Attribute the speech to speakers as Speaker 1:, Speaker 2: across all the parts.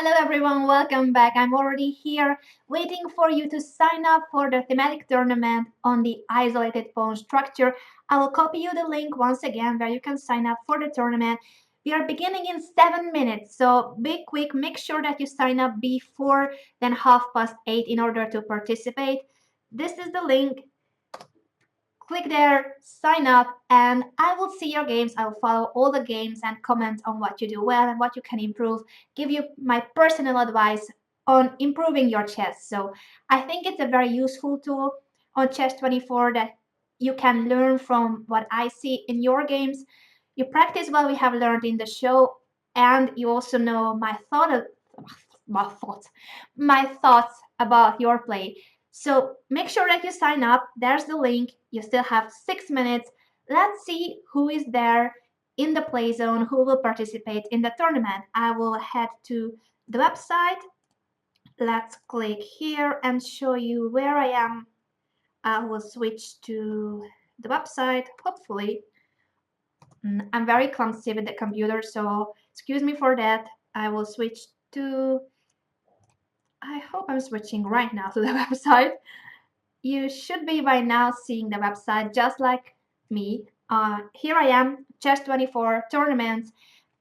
Speaker 1: Hello everyone, welcome back. I'm already here waiting for you to sign up for the thematic tournament on the isolated pawn structure. I will copy you the link once again where you can sign up for the tournament. We are beginning in 7 minutes, so be quick. Make sure that you sign up before then 8:30 in order to participate. This is the link. Click there, sign up, and I will see your games. I will follow all the games and comment on what you do well and what you can improve, give you my personal advice on improving your chess. So I think it's a very useful tool on Chess24 that you can learn from what I see in your games. You practice what we have learned in the show, and you also know my thoughts about your play. So make sure that you sign up. There's the link. You still have 6 minutes. Let's see who is there in the play zone, who will participate in the tournament. I will head to the website. Let's click here and show you where I am. I will switch to the website, hopefully. I'm very clumsy with the computer, so excuse me for that. I will switch to, I hope I'm switching right now to the website. You should be by now seeing the website just like me. Here I am, Chess24 tournaments,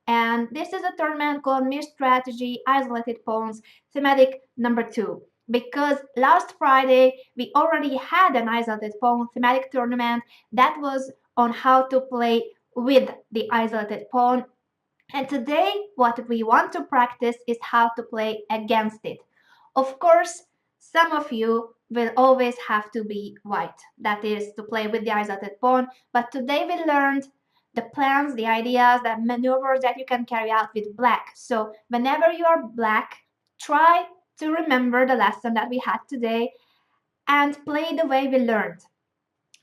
Speaker 1: and this is a tournament called Mir Strategy Isolated Pawns Thematic number 2. Because last Friday we already had an isolated pawn thematic tournament that was on how to play with the isolated pawn. And today what we want to practice is how to play against it. Of course, some of you will always have to be white, that is to play with the isolated pawn, but today we learned the plans, the ideas, the maneuvers that you can carry out with black. So whenever you are black, try to remember the lesson that we had today and play the way we learned.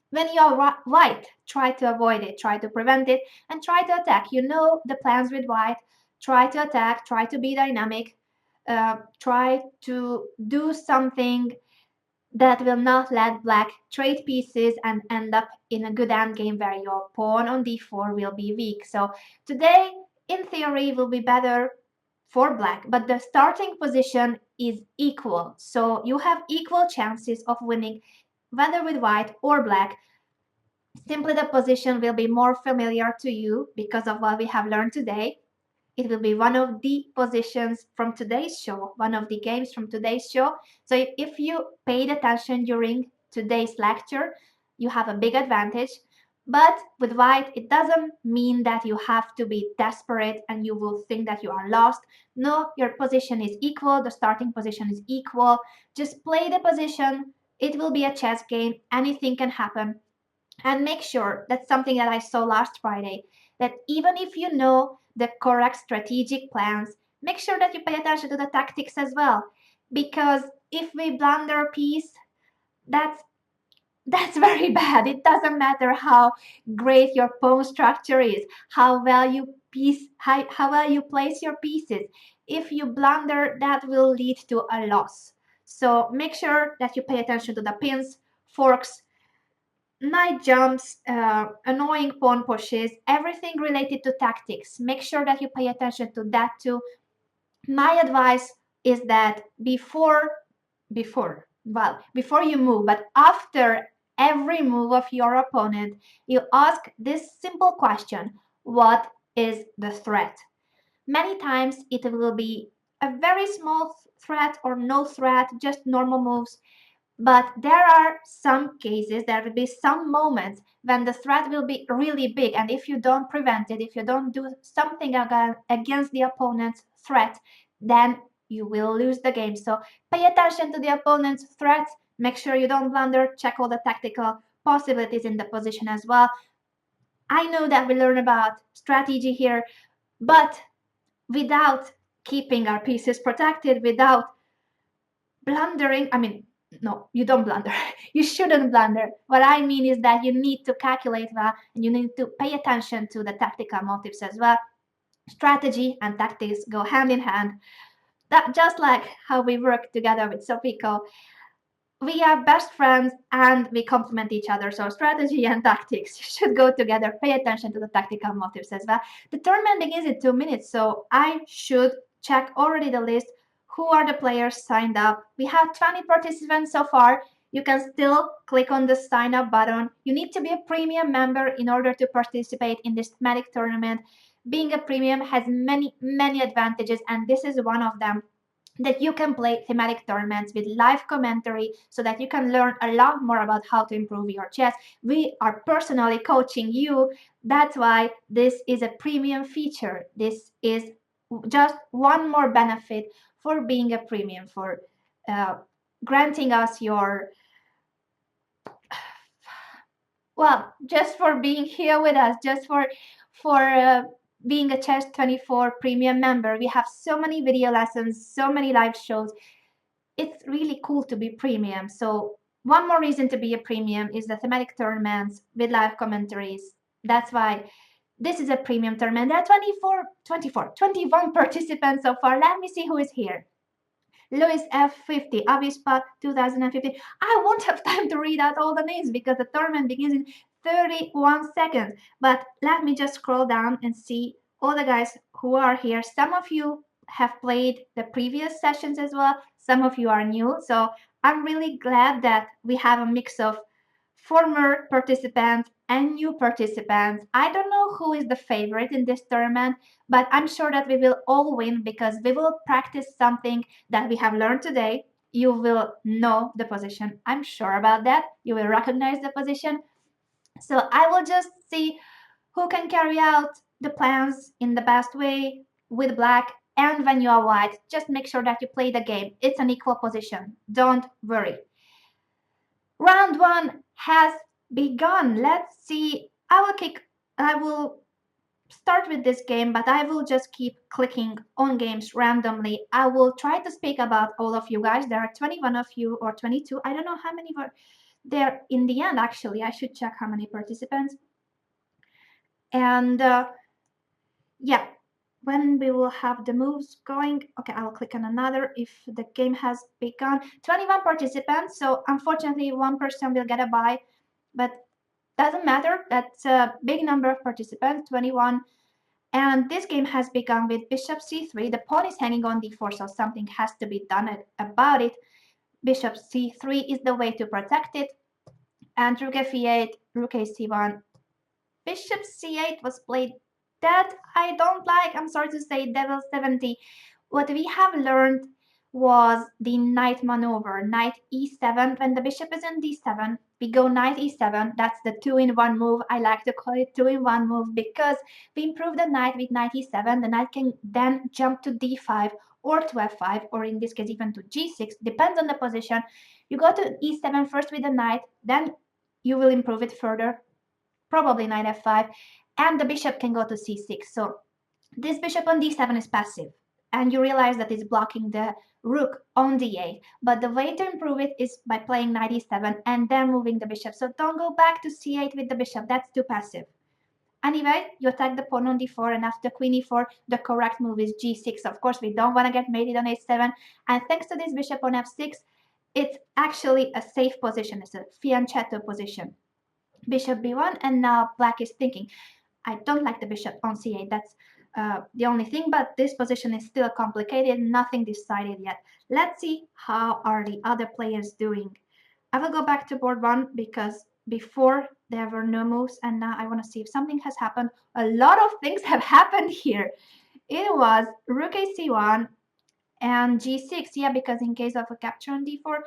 Speaker 1: When you are white, try to avoid it, try to prevent it, and try to attack. You know the plans with white. Try to attack, try to be dynamic, try to do something that will not let black trade pieces and end up in a good endgame where your pawn on d4 will be weak. So today, in theory, will be better for black, but the starting position is equal. So you have equal chances of winning whether with white or black. Simply the position will be more familiar to you because of what we have learned today. It will be one of the positions from today's show, one of the games from today's show. So if you paid attention during today's lecture, you have a big advantage. But with white, it doesn't mean that you have to be desperate and you will think that you are lost. No, your position is equal, the starting position is equal. Just play the position. It will be a chess game. Anything can happen. And make sure, that's something that I saw last Friday, that even if you know the correct strategic plans, make sure that you pay attention to the tactics as well. Because if we blunder a piece, that's very bad. It doesn't matter how great your pawn structure is, how well you place your pieces. If you blunder, that will lead to a loss. So make sure that you pay attention to the pins, forks, knight jumps, annoying pawn pushes, everything related to tactics. Make sure that you pay attention to that too. My advice is that before you move, but after every move of your opponent, you ask this simple question: what is the threat? Many times it will be a very small threat or no threat, just normal moves. But there are some cases, there will be some moments when the threat will be really big, and if you don't prevent it, if you don't do something against the opponent's threat, then you will lose the game. So pay attention to the opponent's threats, make sure you don't blunder, check all the tactical possibilities in the position as well. I know that we learn about strategy here, but without keeping our pieces protected, without blundering, no, you don't blunder. You shouldn't blunder. What I mean is that you need to calculate well, and you need to pay attention to the tactical motives as well. Strategy and tactics go hand in hand. That just like how we work together with Sofiko, we are best friends and we complement each other. So strategy and tactics should go together. Pay attention to the tactical motives as well. The tournament begins in 2 minutes, so I should check already the list. Who are the players signed up? We have 20 participants so far. You can still click on the sign up button. You need to be a premium member in order to participate in this Thematic tournament. Being a premium has many advantages, and this is one of them, that you can play thematic tournaments with live commentary so that you can learn a lot more about how to improve your chess. We are personally coaching you. That's why this is a premium feature. This is just one more benefit for being a premium, for uh, granting us your, well, just for being here with us, just for being a Chess 24 premium member. We have so many video lessons, so many live shows. It's really cool to be premium. So one more reason to be a premium is the thematic tournaments with live commentaries. That's why this is a premium tournament. There are 21 participants so far. Let me see who is here. Louis F50, Avispa 2015. I won't have time to read out all the names because the tournament begins in 31 seconds. But let me just scroll down and see all the guys who are here. Some of you have played the previous sessions as well. Some of you are new. So I'm really glad that we have a mix of former participants and new participants. I don't know who is the favorite in this tournament, but I'm sure that we will all win because we will practice something that we have learned today. You will know the position. I'm sure about that. You will recognize the position. So I will just see who can carry out the plans in the best way with black. And when you are white, just make sure that you play the game. It's an equal position. Don't worry. Round one has begun. Let's see. I will start with this game, but I will just keep clicking on games randomly. I will try to speak about all of you guys. There are 21 of you, or 22. I don't know how many were there in the end, actually. I should check how many participants. And yeah, when we will have the moves going. Okay, I'll click on another if the game has begun. 21 participants, so unfortunately one person will get a bye, but doesn't matter. That's a big number of participants, 21. And this game has begun with bishop c3. The pawn is hanging on d4, so something has to be done about it. Bishop c3 is the way to protect it. And rook f8, rook ac1. Bishop c8 was played. That I don't like. I'm sorry to say, devil 70. What we have learned was the knight maneuver, knight e7. When the bishop is in d7, we go knight e7. That's the two-in-one move. I like to call it two-in-one move because we improve the knight with knight e7. The knight can then jump to d5 or to f5, or in this case even to g6, depends on the position. You go to e7 first with the knight, then you will improve it further, probably knight f5, and the bishop can go to c6. So this bishop on d7 is passive, and you realize that it's blocking the rook on d8. But the way to improve it is by playing knight e7 and then moving the bishop. So don't go back to c8 with the bishop. That's too passive. Anyway, you attack the pawn on d4, and after queen e4, the correct move is g6. Of course, we don't want to get mated on h7. And thanks to this bishop on f6, it's actually a safe position. It's a fianchetto position. Bishop b1, and now black is thinking, I don't like the bishop on c8. That's the only thing, but this position is still complicated, nothing decided yet. Let's see how are the other players doing. I will go back to board one because before there were no moves, and now I want to see if something has happened. A lot of things have happened here. It was rook ac1 and g6, yeah, because in case of a capture on d4,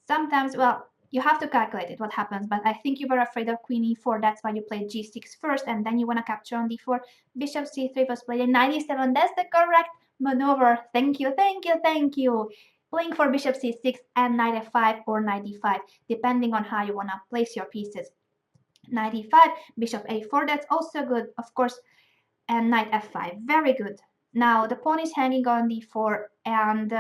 Speaker 1: sometimes, well, you have to calculate it, what happens, but I think you were afraid of queen e4, that's why you played g6 first, and then you want to capture on d4. Bishop c3 was played in 97, that's the correct maneuver. Thank you, thank you, thank you. Playing for bishop c6 and knight f5 or knight d5, depending on how you want to place your pieces. Knight e5, bishop a4, that's also good, of course, and knight f5, very good. Now the pawn is hanging on d4, and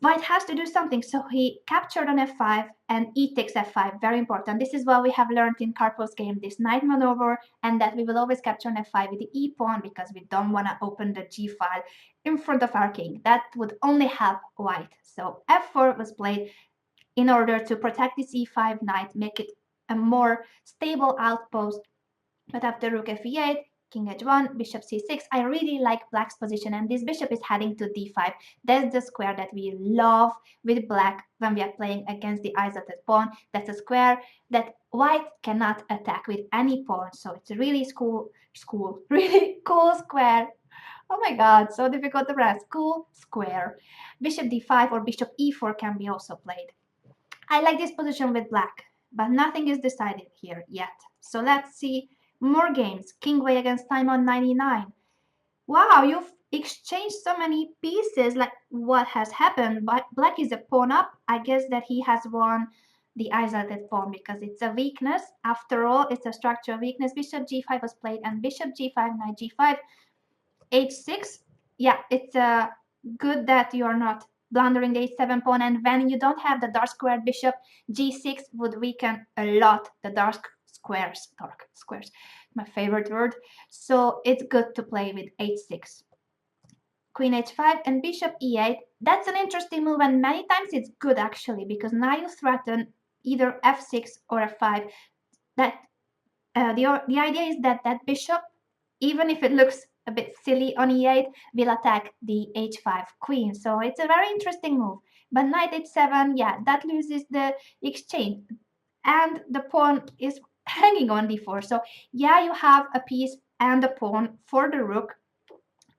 Speaker 1: white has to do something, so he captured on f5 and e takes f5, very important. This is what we have learned in Karpov's game, this knight maneuver, and that we will always capture on f5 with the e pawn because we don't want to open the g file in front of our king. That would only help white. So f4 was played in order to protect this e5 knight, make it a more stable outpost. But after rook f8, king h1, bishop c6. I really like black's position, and this bishop is heading to d5. That's the square that we love with black when we are playing against the isolated pawn. That's a square that white cannot attack with any pawn, so it's a really really cool square. Oh my god, so difficult to pronounce. Cool square. Bishop d5 or bishop e4 can be also played. I like this position with black, but nothing is decided here yet. So let's see more games. King Wei against time on 99. Wow, you've exchanged so many pieces. Like, what has happened? But black is a pawn up. I guess that he has won the isolated pawn because it's a weakness. After all, it's a structural weakness. Bishop g5 was played, and bishop g5, knight g5, h6. Yeah, it's good that you're not blundering the h7 pawn, and when you don't have the dark squared bishop, g6 would weaken a lot the dark squares, my favorite word. So it's good to play with h6. Queen h5 and bishop e8. That's an interesting move, and many times it's good actually, because now you threaten either f6 or f5. That the idea is that that bishop, even if it looks a bit silly on e8, will attack the h5 queen. So it's a very interesting move. But knight h7, yeah, that loses the exchange. And the pawn is hanging on d4. So yeah, you have a piece and a pawn for the rook.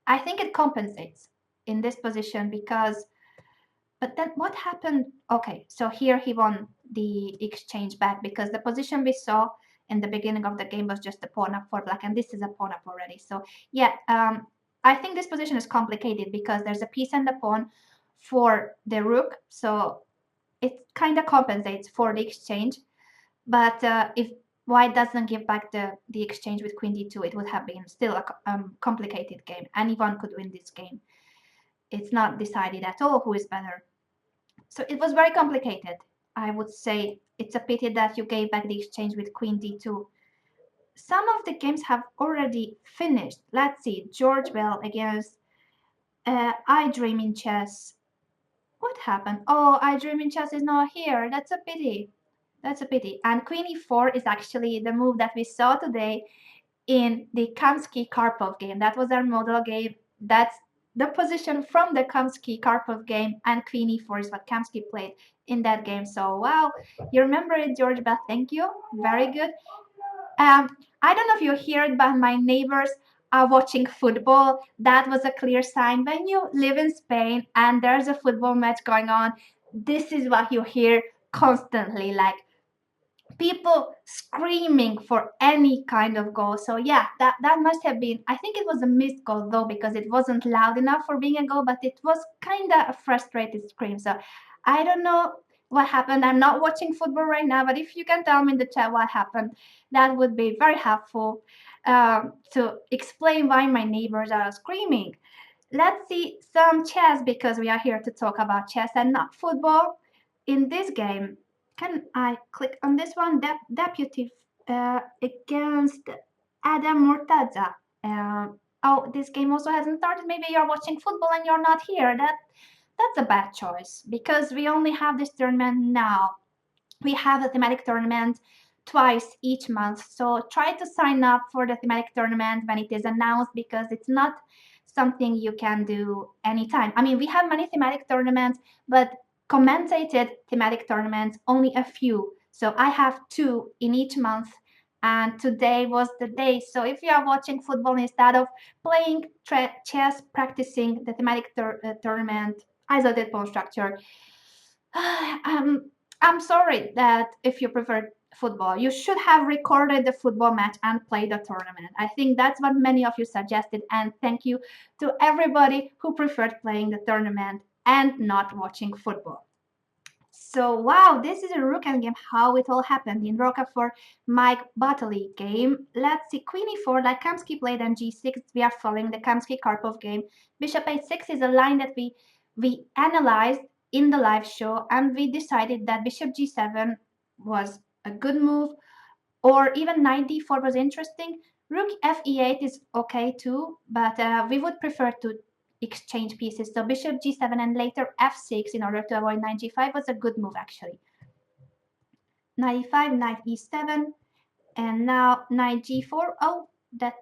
Speaker 1: I think it compensates in this position because, but then what happened? Okay, so here he won the exchange back because the position we saw in the beginning of the game was just a pawn up for black, and this is a pawn up already. So yeah, I think this position is complicated because there's a piece and a pawn for the rook, so it kind of compensates for the exchange. But if white doesn't give back the exchange with queen d2, it would have been still a complicated game. Anyone could win this game. It's not decided at all who is better. So it was very complicated. I would say it's a pity that you gave back the exchange with queen d2. Some of the games have already finished. Let's see, George Bell against I Dream in Chess. What happened? Oh, I Dream in Chess is not here. That's a pity. That's a pity. And queen e4 is actually the move that we saw today in the Kamsky-Karpov game. That was our model game. That's the position from the Kamsky-Karpov game, and queen e4 is what Kamsky played in that game. So wow, you remember it, George Beth. Thank you. Very good. I don't know if you hear it, but my neighbors are watching football. That was a clear sign. When you live in Spain and there's a football match going on, this is what you hear constantly, like people screaming for any kind of goal. So yeah, that must have been, I think it was a missed goal though, because it wasn't loud enough for being a goal, but it was kind of a frustrated scream. So I don't know what happened. I'm not watching football right now, but if you can tell me in the chat what happened, that would be very helpful to explain why my neighbors are screaming. Let's see some chess, because we are here to talk about chess and not football. In this game, can I click on this one? Deputy against Adam Murtaza. Oh, this game also hasn't started. Maybe you're watching football and you're not here. That's a bad choice, because we only have this tournament now. We have a thematic tournament twice each month. So try to sign up for the thematic tournament when it is announced, because it's not something you can do anytime. I mean, we have many thematic tournaments, but commentated thematic tournaments, only a few. So I have 2 in each month, and today was the day. So if you are watching football instead of playing chess, practicing the thematic tournament, isolated pawn structure, I'm sorry that if you prefer football, you should have recorded the football match and played the tournament. I think that's what many of you suggested, and thank you to everybody who preferred playing the tournament and not watching football. So wow, this is a rook game, how it all happened in Roca for Mike Bartley game. Let's see, queen e4, like Kamsky played, and g6, we are following the Kamsky-Karpov game. Bishop h6 is a line that we analyzed in the live show, and we decided that bishop g7 was a good move, or even knight d4 was interesting. Rook fe8 is okay too, but we would prefer to exchange pieces. So bishop g7 and later f6 in order to avoid knight g5 was a good move actually. Knight e5, knight e7, and now knight g4. Oh, that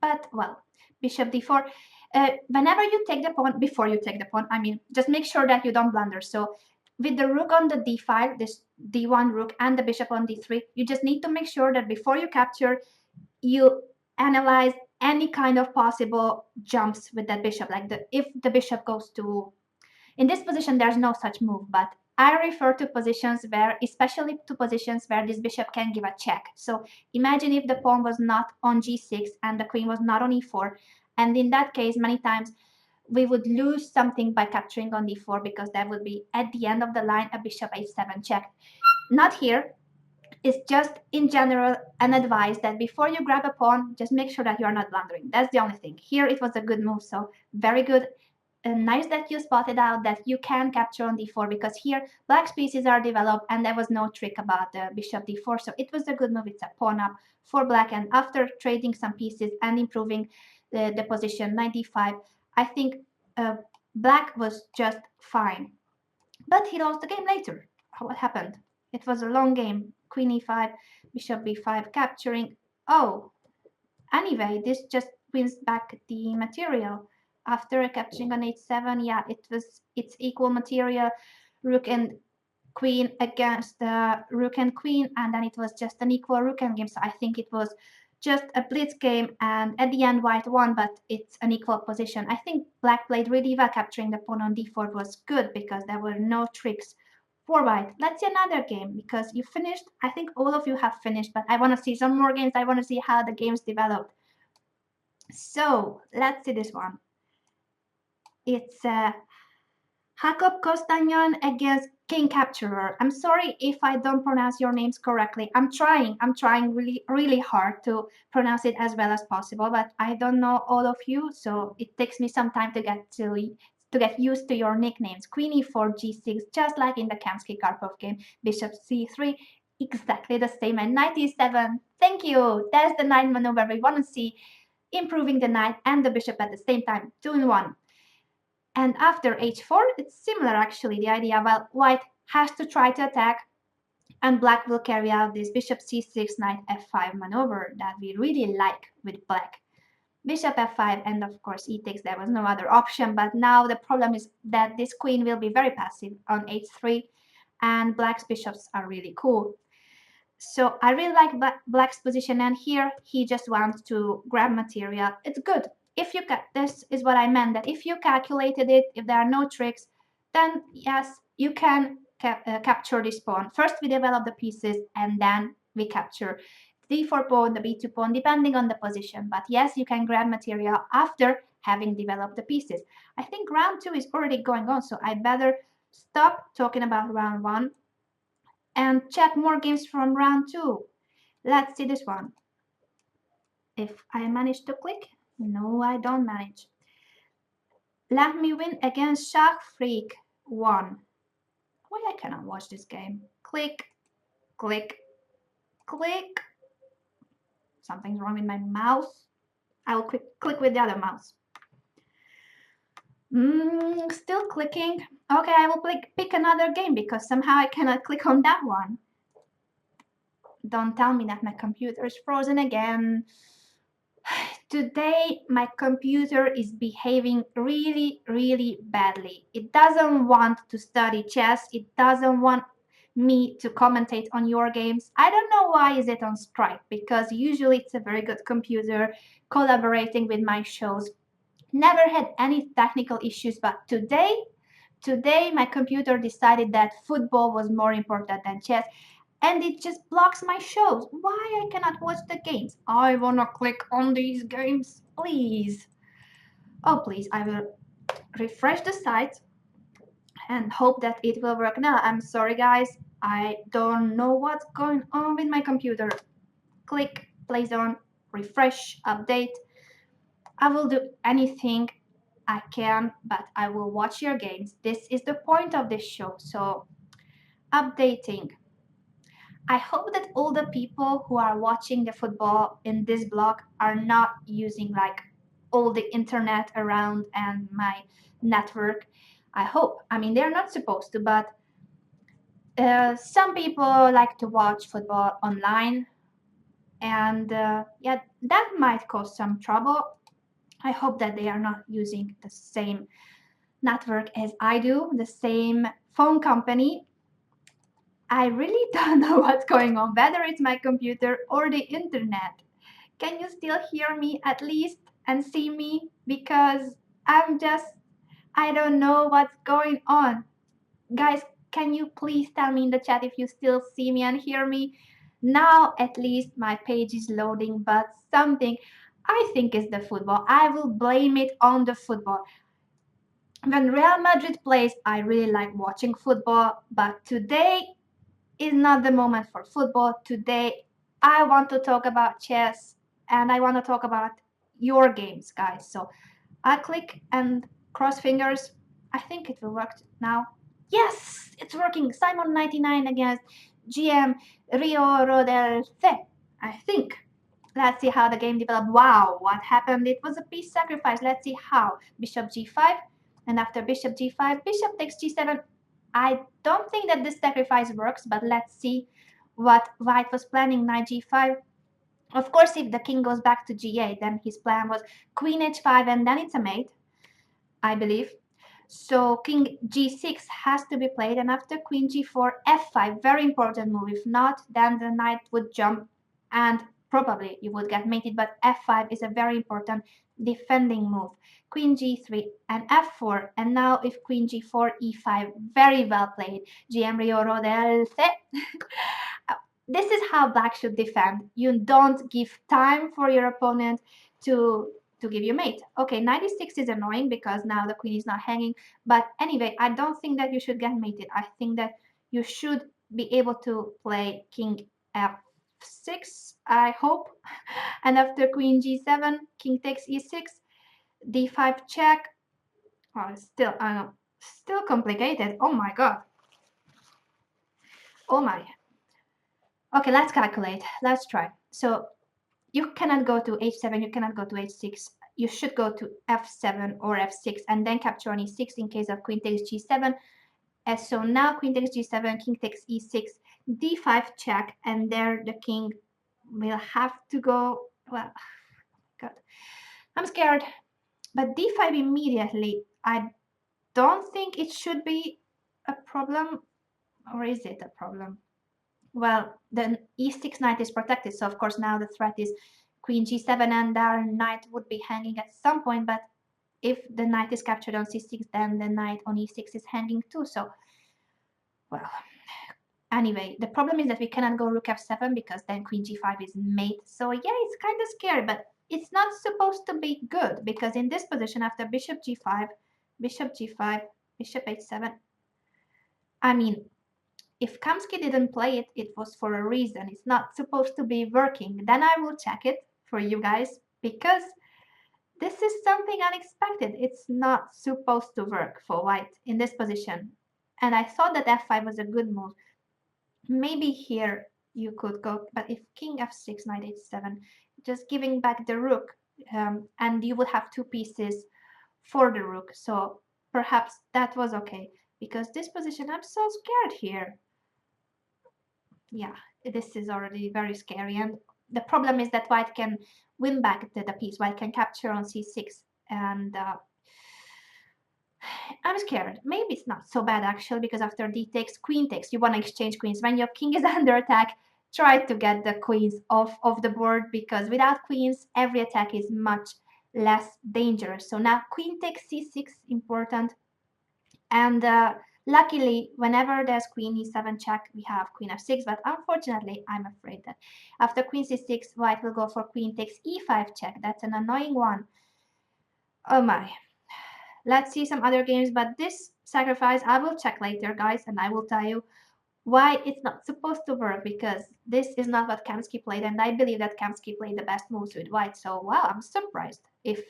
Speaker 1: But, well, bishop d4. Whenever you take the pawn, before you take the pawn, I mean, just make sure that you don't blunder. So with the rook on the d5, this d1 rook, and the bishop on d3, you just need to make sure that before you capture, you analyze any kind of possible jumps with that bishop. Like if the bishop goes to, in this position, there's no such move, but I refer to positions where, especially to positions where this bishop can give a check. So imagine if the pawn was not on g6 and the queen was not on e4. And in that case, many times we would lose something by capturing on d4 because that would be at the end of the line a bishop h7 check. Not here. It's just in general an advice that before you grab a pawn, just make sure that you're not blundering. That's the only thing. Here it was a good move, so very good. Nice that you spotted out that you can capture on d4 because here black's pieces are developed and there was no trick about the bishop d4. So it was a good move. It's a pawn up for black, and after trading some pieces and improving the position, knight d5, I think black was just fine. But he lost the game later. What happened? It was a long game. Queen e5, bishop b5, capturing. Oh, anyway, this just wins back the material. After capturing on h7, yeah, it's equal material. Rook and queen against the rook and queen, and then it was just an equal rook and game. So I think it was just a blitz game, and at the end white won, but it's an equal position. I think black played really well. Capturing the pawn on d4 was good because there were no tricks for white. Let's see another game because you finished. I think all of you have finished, but I want to see some more games. I want to see how the games developed. So let's see this one. It's Jacob Costanyon against King Capturer. I'm sorry if I don't pronounce your names correctly. I'm trying really hard to pronounce it as well as possible, but I don't know all of you, so it takes me some time to get used to your nicknames. Queen e4, g6, just like in the Kamsky-Karpov game. Bishop c3, exactly the same. And knight e7. Thank you. That's the knight maneuver we want to see. Improving the knight and the bishop at the same time, 2 in 1. And after h4, it's similar actually. The idea, well, white has to try to attack, and black will carry out this bishop c6, knight f5 maneuver that we really like with black. Bishop f5, and of course e takes. There was no other option, but now the problem is that this queen will be very passive on h3, and black's bishops are really cool. So I really like black's position, and here he just wants to grab material. It's good. If you this is what I meant, that if you calculated it, if there are no tricks, then yes, you can capture this pawn. First we develop the pieces and then we capture the d4 pawn, the b2 pawn, depending on the position. But yes, you can grab material after having developed the pieces. I think round 2 is already going on, so I better stop talking about round 1 and check more games from round 2. Let's see this one. If I manage to click, no, I don't manage. Let me win against Shark Freak 1. Why I cannot watch this game? Click, click, click. Something's wrong with my mouse. I will click with the other mouse. Still clicking. Okay, I will pick another game because somehow I cannot click on that one. Don't tell me that my computer is frozen again. Today my computer is behaving really badly. It doesn't want to study chess. It doesn't want me to commentate on your games. I don't know why is it on strike, because usually it's a very good computer collaborating with my shows. Never had any technical issues, but today my computer decided that football was more important than chess, and it just blocks my shows. Why I cannot watch the games? I wanna click on these games, please. Oh, please, I will refresh the site and hope that it will work now. I'm sorry, guys. I don't know what's going on with my computer. Click, play zone, refresh, update. I will do anything I can, but I will watch your games. This is the point of this show. So, updating. I hope that all the people who are watching the football in this blog are not using like all the internet around and my network. I hope. I mean, they're not supposed to, but some people like to watch football online. And yeah, that might cause some trouble. I hope that they are not using the same network as I do, the same phone company. I really don't know what's going on, whether it's my computer or the internet. Can you still hear me at least and see me? Because I don't know what's going on. Guys, can you please tell me in the chat if you still see me and hear me? Now at least my page is loading, but something I think is the football. I will blame it on the football. When Real Madrid plays, I really like watching football, but today is not the moment for football. Today, I want to talk about chess and I want to talk about your games, guys. So I click and cross fingers. I think it will work now. Yes, it's working. Simon 99 against GM Rio Rodolphe, I think. Let's see how the game developed. Wow, what happened? It was a piece sacrifice. Let's see how. Bishop g5, and after bishop g5, bishop takes g7. I don't think that this sacrifice works, but let's see what white was planning. Knight g5. Of course, if the king goes back to g8, then his plan was queen h5, and then it's a mate, I believe. So king g6 has to be played, and after queen g4, f5, very important move. If not, then the knight would jump and probably you would get mated, but f5 is a very important defending move. Queen g3 and f4, and now if queen g4, e5, very well played. GM Rio Rodolphe. This is how black should defend. You don't give time for your opponent to give you mate. Okay, 96 is annoying because now the queen is not hanging. But anyway, I don't think that you should get mated. I think that you should be able to play king f6, I hope. And after queen g7, king takes e6, d5 check. Oh, still complicated. Oh my god. Oh my. Okay, let's calculate. Let's try. So you cannot go to h7, you cannot go to h6. You should go to f7 or f6 and then capture on e6 in case of queen takes g7. So now queen takes g7, king takes e6, d5 check, and there the king will have to go. Well, God, I'm scared. But d5 immediately, I don't think it should be a problem, or is it a problem? Well, the e6 knight is protected, so of course now the threat is queen g7 and our knight would be hanging at some point, but if the knight is captured on c6, then the knight on e6 is hanging too, so, well, anyway, the problem is that we cannot go rook f7 because then queen g5 is mate, so yeah, it's kind of scary, but it's not supposed to be good because in this position after bishop g5, bishop g5, bishop h7, I mean, if Kamsky didn't play it, it was for a reason. It's not supposed to be working. Then I will check it for you guys because this is something unexpected. It's not supposed to work for white in this position. And I thought that f5 was a good move. Maybe here you could go, but if king f6, knight h7, just giving back the rook, and you would have two pieces for the rook. So perhaps that was okay because this position, I'm so scared here. Yeah, this is already very scary. And the problem is that white can win back the piece. White can capture on c6. And I'm scared. Maybe it's not so bad actually, because after d takes, queen takes, you want to exchange queens. When your king is under attack, try to get the queens off of the board, because without queens, every attack is much less dangerous. So now queen takes c6, important. And luckily, whenever there's queen e7 check, we have queen f6. But unfortunately, I'm afraid that after queen c6, white will go for queen takes e5 check. That's an annoying one. Oh my. Let's see some other games. But this sacrifice, I will check later, guys. And I will tell you why it's not supposed to work. Because this is not what Kamsky played. And I believe that Kamsky played the best moves with white. So, wow, I'm surprised if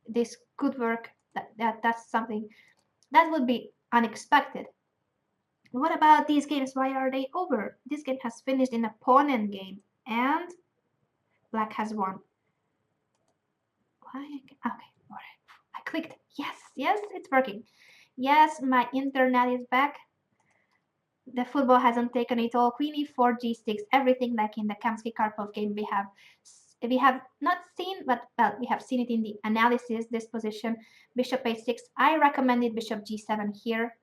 Speaker 1: this could work. That's something that would be unexpected. What about these games? Why are they over? This game has finished in a pawn endgame and black has won. Why? Okay, alright. I clicked. Yes, yes, it's working. Yes, my internet is back. The football hasn't taken it all. Queen e4, g6, everything like in the Kamsky-Karpov game we have not seen, but well, we have seen it in the analysis, this position. Bishop a6. I recommended bishop g7 here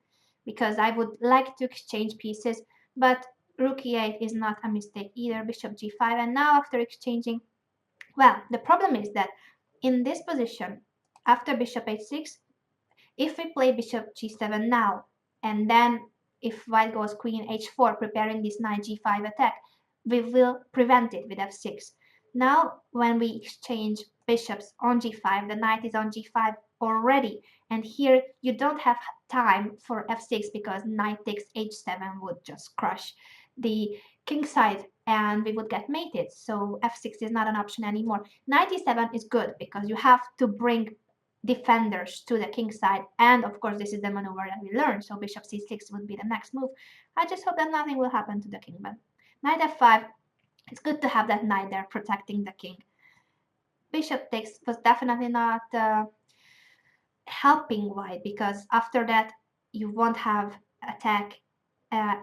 Speaker 1: because I would like to exchange pieces, but rook e8 is not a mistake either. Bishop g5, and now after exchanging, well, the problem is that in this position, after bishop h6, if we play bishop g7 now, and then if white goes queen h4, preparing this knight g5 attack, we will prevent it with f6. Now, when we exchange bishops on g5, the knight is on g5 already, and here you don't have time for f6 because knight takes h7 would just crush the king side and we would get mated. So f6 is not an option anymore. Knight e7 is good because you have to bring defenders to the king side, and of course this is the maneuver that we learned, so bishop c6 would be the next move. I just hope that nothing will happen to the king, but knight f5, it's good to have that knight there protecting the king. Bishop takes was definitely not helping white, because after that you won't have attack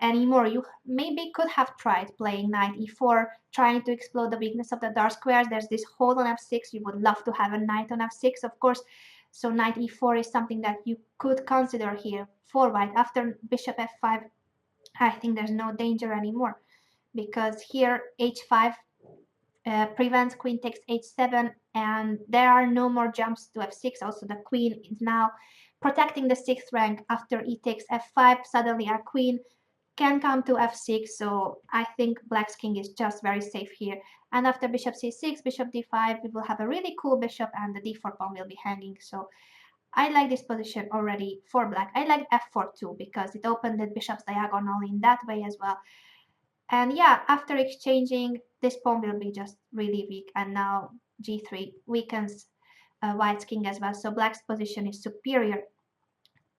Speaker 1: anymore. You maybe could have tried playing knight e4, trying to explode the weakness of the dark squares. There's this hold on f6. You would love to have a knight on f6, of course. So knight e4 is something that you could consider here for white. After bishop f5, I think there's no danger anymore, because here h5 prevents queen takes h7, and there are no more jumps to f6. Also, the queen is now protecting the 6th rank. After e takes f5, suddenly our queen can come to f6, so I think black's king is just very safe here. And after bishop c6, bishop d5, we will have a really cool bishop, and the d4 pawn will be hanging. So I like this position already for black. I like f4 too, because it opened the bishop's diagonal in that way as well. And yeah, after exchanging, this pawn will be just really weak, and now g3 weakens white's king as well, so black's position is superior.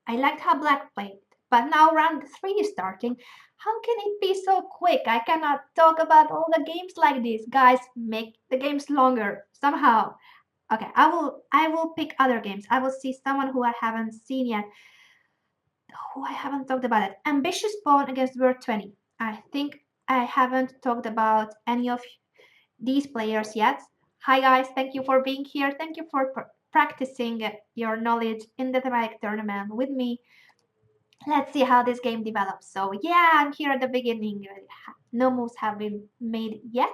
Speaker 1: I liked how black played, but now round 3 is starting. How can it be so quick? I cannot talk about all the games like this. Guys, make the games longer somehow. Okay, I will pick other games. I will see someone who I haven't seen yet, who I haven't talked about it. Ambitious pawn against Word 20. I think I haven't talked about any of these players yet. Hi guys, thank you for being here. Thank you for practicing your knowledge in the thematic tournament with me. Let's see how this game develops. So yeah, I'm here at the beginning. No moves have been made yet.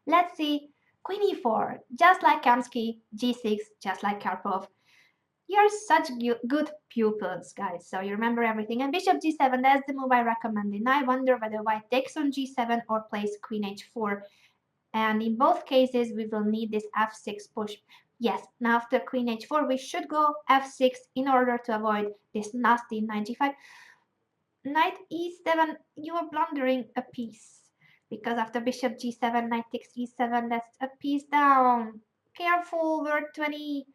Speaker 1: Let's see. Queen e4, just like Kamsky, g6, just like Karpov. You're such good pupils, guys, so you remember everything. And bishop g7, that's the move I recommended. Now I wonder whether white takes on g7 or plays queen h4. And in both cases, we will need this f6 push. Yes, now after queen h4, we should go f6 in order to avoid this nasty knight g5. Knight e7, you are blundering a piece, because after bishop g7, knight takes e7, that's a piece down. Careful, Word 20.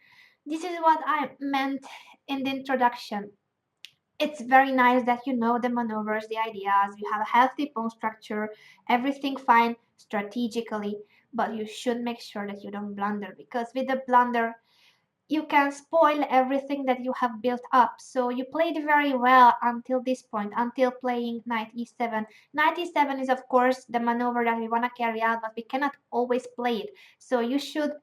Speaker 1: This is what I meant in the introduction. It's very nice that you know the maneuvers, the ideas, you have a healthy pawn structure, everything fine strategically, but you should make sure that you don't blunder, because with the blunder, you can spoil everything that you have built up. So you played very well until this point, until playing knight e7. Knight e7 is of course the maneuver that we want to carry out, but we cannot always play it. So you should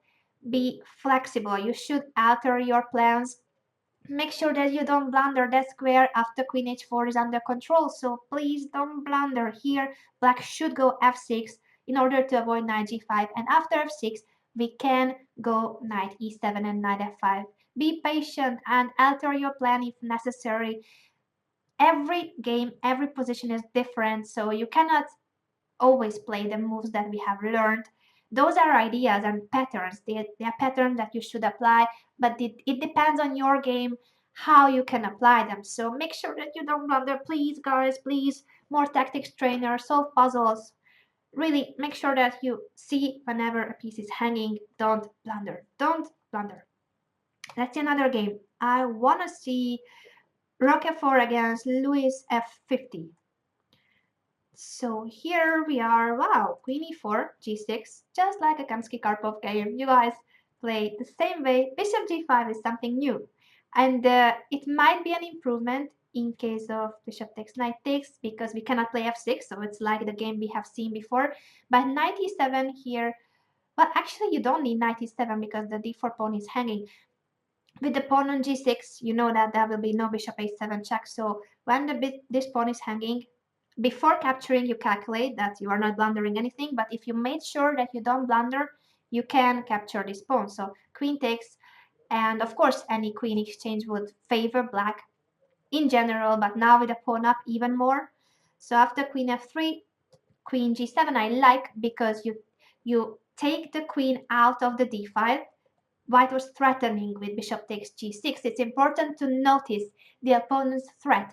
Speaker 1: be flexible. You should alter your plans. Make sure that you don't blunder. That square after queen h4 is under control, so please don't blunder here. Black should go f6 in order to avoid knight g5, and after f6 we can go knight e7 and knight f5. Be patient and alter your plan if necessary. Every game, every position is different, so you cannot always play the moves that we have learned. Those are ideas and patterns. They are patterns that you should apply, but it depends on your game how you can apply them. So make sure that you don't blunder. Please, guys, please. More tactics trainer, solve puzzles. Really make sure that you see whenever a piece is hanging. Don't blunder. Don't blunder. Let's see another game. I want to see Rook f4 against Louis f50. So here we are. Wow, queen e4, g6, just like a Kamsky-Karpov game. You guys play the same way. Bishop g5 is something new, and it might be an improvement in case of bishop takes, knight takes, because we cannot play f6, so it's like the game we have seen before. But knight e7 here, well, actually you don't need knight e7 because the d4 pawn is hanging. With the pawn on g6, you know that there will be no bishop a7 check, so when this pawn is hanging, before capturing you calculate that you are not blundering anything, but if you made sure that you don't blunder, you can capture this pawn. So queen takes, and of course any queen exchange would favor black in general, but now with the pawn up even more. So after queen f3, queen g7 I like because you take the queen out of the d file. White was threatening with bishop takes g6. It's important to notice the opponent's threat.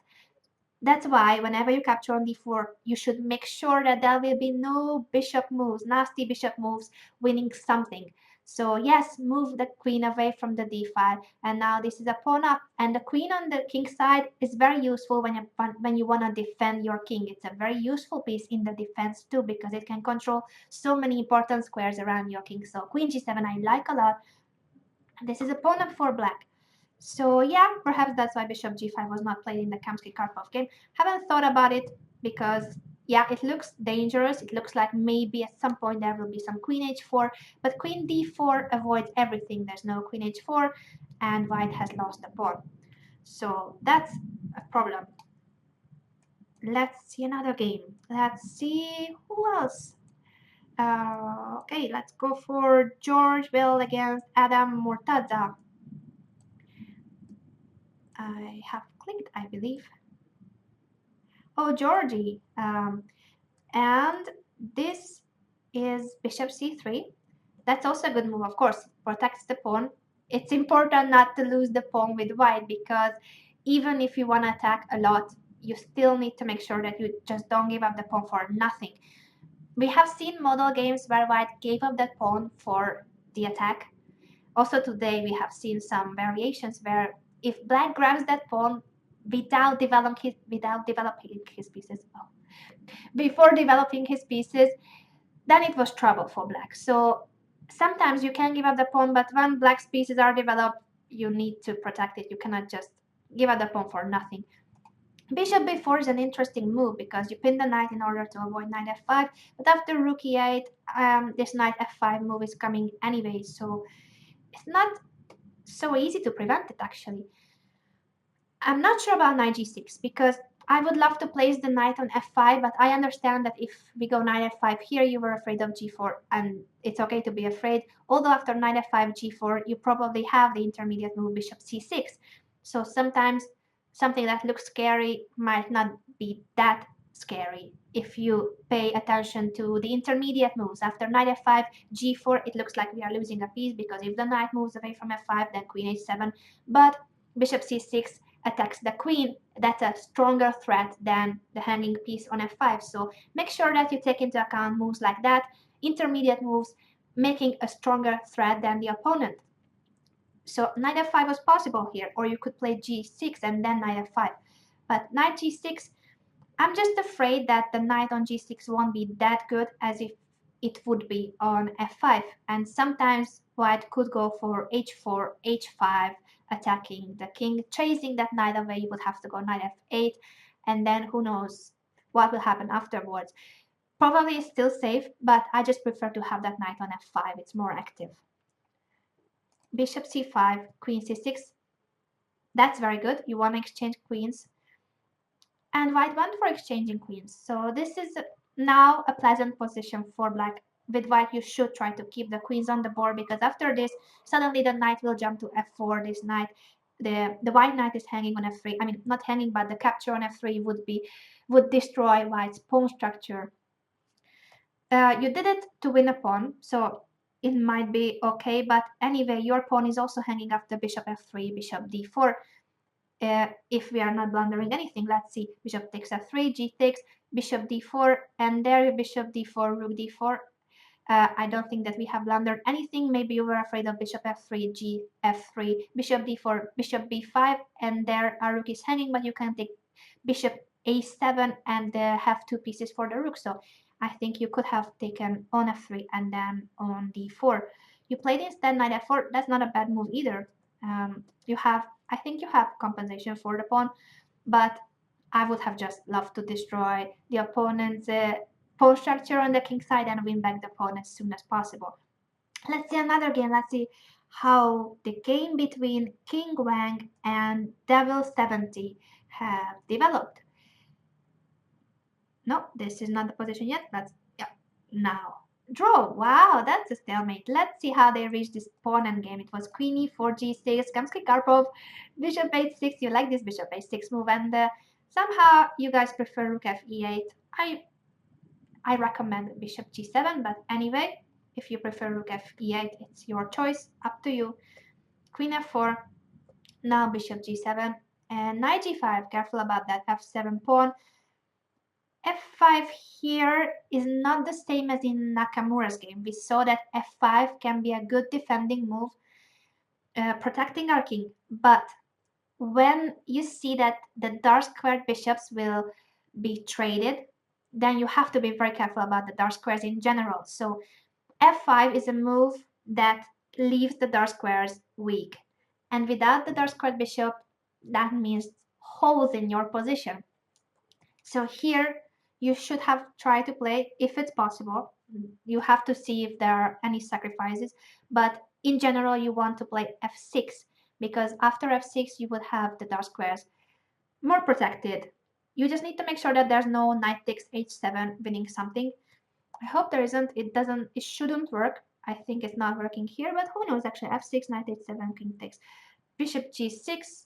Speaker 1: That's why whenever you capture on d4, you should make sure that there will be no bishop moves, nasty bishop moves, winning something. So yes, move the queen away from the d file. And now this is a pawn up. And the queen on the king side is very useful when you want to defend your king. It's a very useful piece in the defense too, because it can control so many important squares around your king. So queen g7 I like a lot. This is a pawn up for black. So yeah, perhaps that's why bishop g5 was not played in the Kamsky-Karpov game. Haven't thought about it because, yeah, it looks dangerous. It looks like maybe at some point there will be some queen h4, but queen d4 avoids everything. There's no queen h4, and white has lost the pawn. So that's a problem. Let's see another game. Let's see who else. Okay, let's go for George Bell against Adam Mortaza. I have clicked, I believe. Oh, Georgie. And this is bishop c3. That's also a good move, of course. Protects the pawn. It's important not to lose the pawn with white because even if you want to attack a lot, you still need to make sure that you just don't give up the pawn for nothing. We have seen model games where white gave up that pawn for the attack. Also today we have seen some variations where if black grabs that pawn without developing his pieces, before developing his pieces, then it was trouble for black. So sometimes you can give up the pawn, but when black's pieces are developed, you need to protect it. You cannot just give up the pawn for nothing. Bishop b4 is an interesting move because you pin the knight in order to avoid knight f5, but after rook e8, this knight f5 move is coming anyway, so it's not so easy to prevent it actually. I'm not sure about knight g6 because I would love to place the knight on f5, but I understand that if we go knight f5 here, you were afraid of g4, and it's okay to be afraid. Although after knight f5, g4, you probably have the intermediate move bishop c6. So sometimes something that looks scary might not be that scary if you pay attention to the intermediate moves. After knight f5, g4, it looks like we are losing a piece because if the knight moves away from f5, then queen h7. But bishop c6 attacks the queen. That's a stronger threat than the hanging piece on f5. So make sure that you take into account moves like that, intermediate moves, making a stronger threat than the opponent. So knight f5 was possible here, or you could play g6 and then knight f5. But knight g6, I'm just afraid that the knight on g6 won't be that good as if it would be on f5. And sometimes white could go for h4, h5, attacking the king, chasing that knight away. You would have to go knight f8, and then who knows what will happen afterwards. Probably still safe, but I just prefer to have that knight on f5. It's more active. Bishop c5, queen c6. That's very good. You want to exchange queens. And white went for exchanging queens. So this is now a pleasant position for black. With white, you should try to keep the queens on the board because after this, suddenly the knight will jump to f4. This knight, the white knight is hanging on f3. I mean, not hanging, but the capture on f3 would destroy white's pawn structure. You did it to win a pawn, so it might be okay. But anyway, your pawn is also hanging after bishop f3, bishop d4. If we are not blundering anything, let's see, bishop takes f3, g takes, bishop d4, and there bishop d4, rook d4. I don't think that we have blundered anything. Maybe you were afraid of bishop f3, g f3, bishop d4, bishop b5, and there our rook is hanging, but you can take bishop a7 and have two pieces for the rook. So I think you could have taken on f3 and then on d4. You played instead knight f4. That's not a bad move either. I think you have compensation for the pawn. but I would have just loved to destroy the opponent's pawn structure on the king side and win back the pawn as soon as possible. Let's see another game. Let's see how the game between King Wang and Devil 70 have developed. No, this is not the position yet. Let's, yeah, now. Draw. Wow, that's a stalemate. Let's see how they reach this pawn endgame. It was queen e4, g6, Kamsky Karpov, bishop h6. You like this bishop h6 move, and somehow you guys prefer rook f e8. I recommend bishop g7, but anyway, if you prefer rook f e8, it's your choice, up to you. Queen f4, now bishop g7, and knight g5, careful about that f7 pawn. f5 here is not the same as in Nakamura's game. We saw that f5 can be a good defending move, protecting our king, but when you see that the dark squared bishops will be traded, then you have to be very careful about the dark squares in general. So f5 is a move that leaves the dark squares weak. And without the dark squared bishop, that means holes in your position. So here you should have tried to play, if it's possible. You have to see if there are any sacrifices. But in general, you want to play f6, because after f6 you would have the dark squares more protected. You just need to make sure that there's no knight takes h7 winning something. I hope there isn't. It shouldn't work. I think it's not working here, but who knows actually. f6, knight h7, king takes. Bishop g6,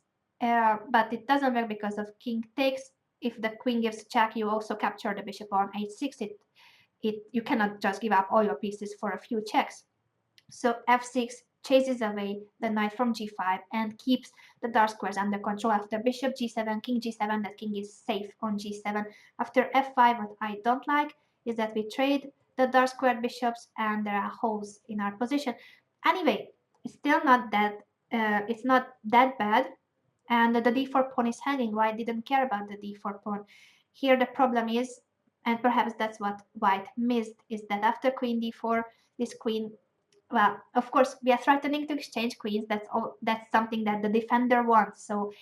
Speaker 1: but it doesn't work because of king takes. If the queen gives check, you also capture the bishop on h6. You cannot just give up all your pieces for a few checks. So f6 chases away the knight from g5 and keeps the dark squares under control. After bishop g7, king g7, that king is safe on g7. After f5, what I don't like is that we trade the dark squared bishops and there are holes in our position. Anyway, it's still not that it's not that bad, and the d4 pawn is hanging. White didn't care about the d4 pawn. Here the problem is, and perhaps that's what white missed, is that after queen d4, this queen, well, of course, we are threatening to exchange queens. That's something that the defender wants. So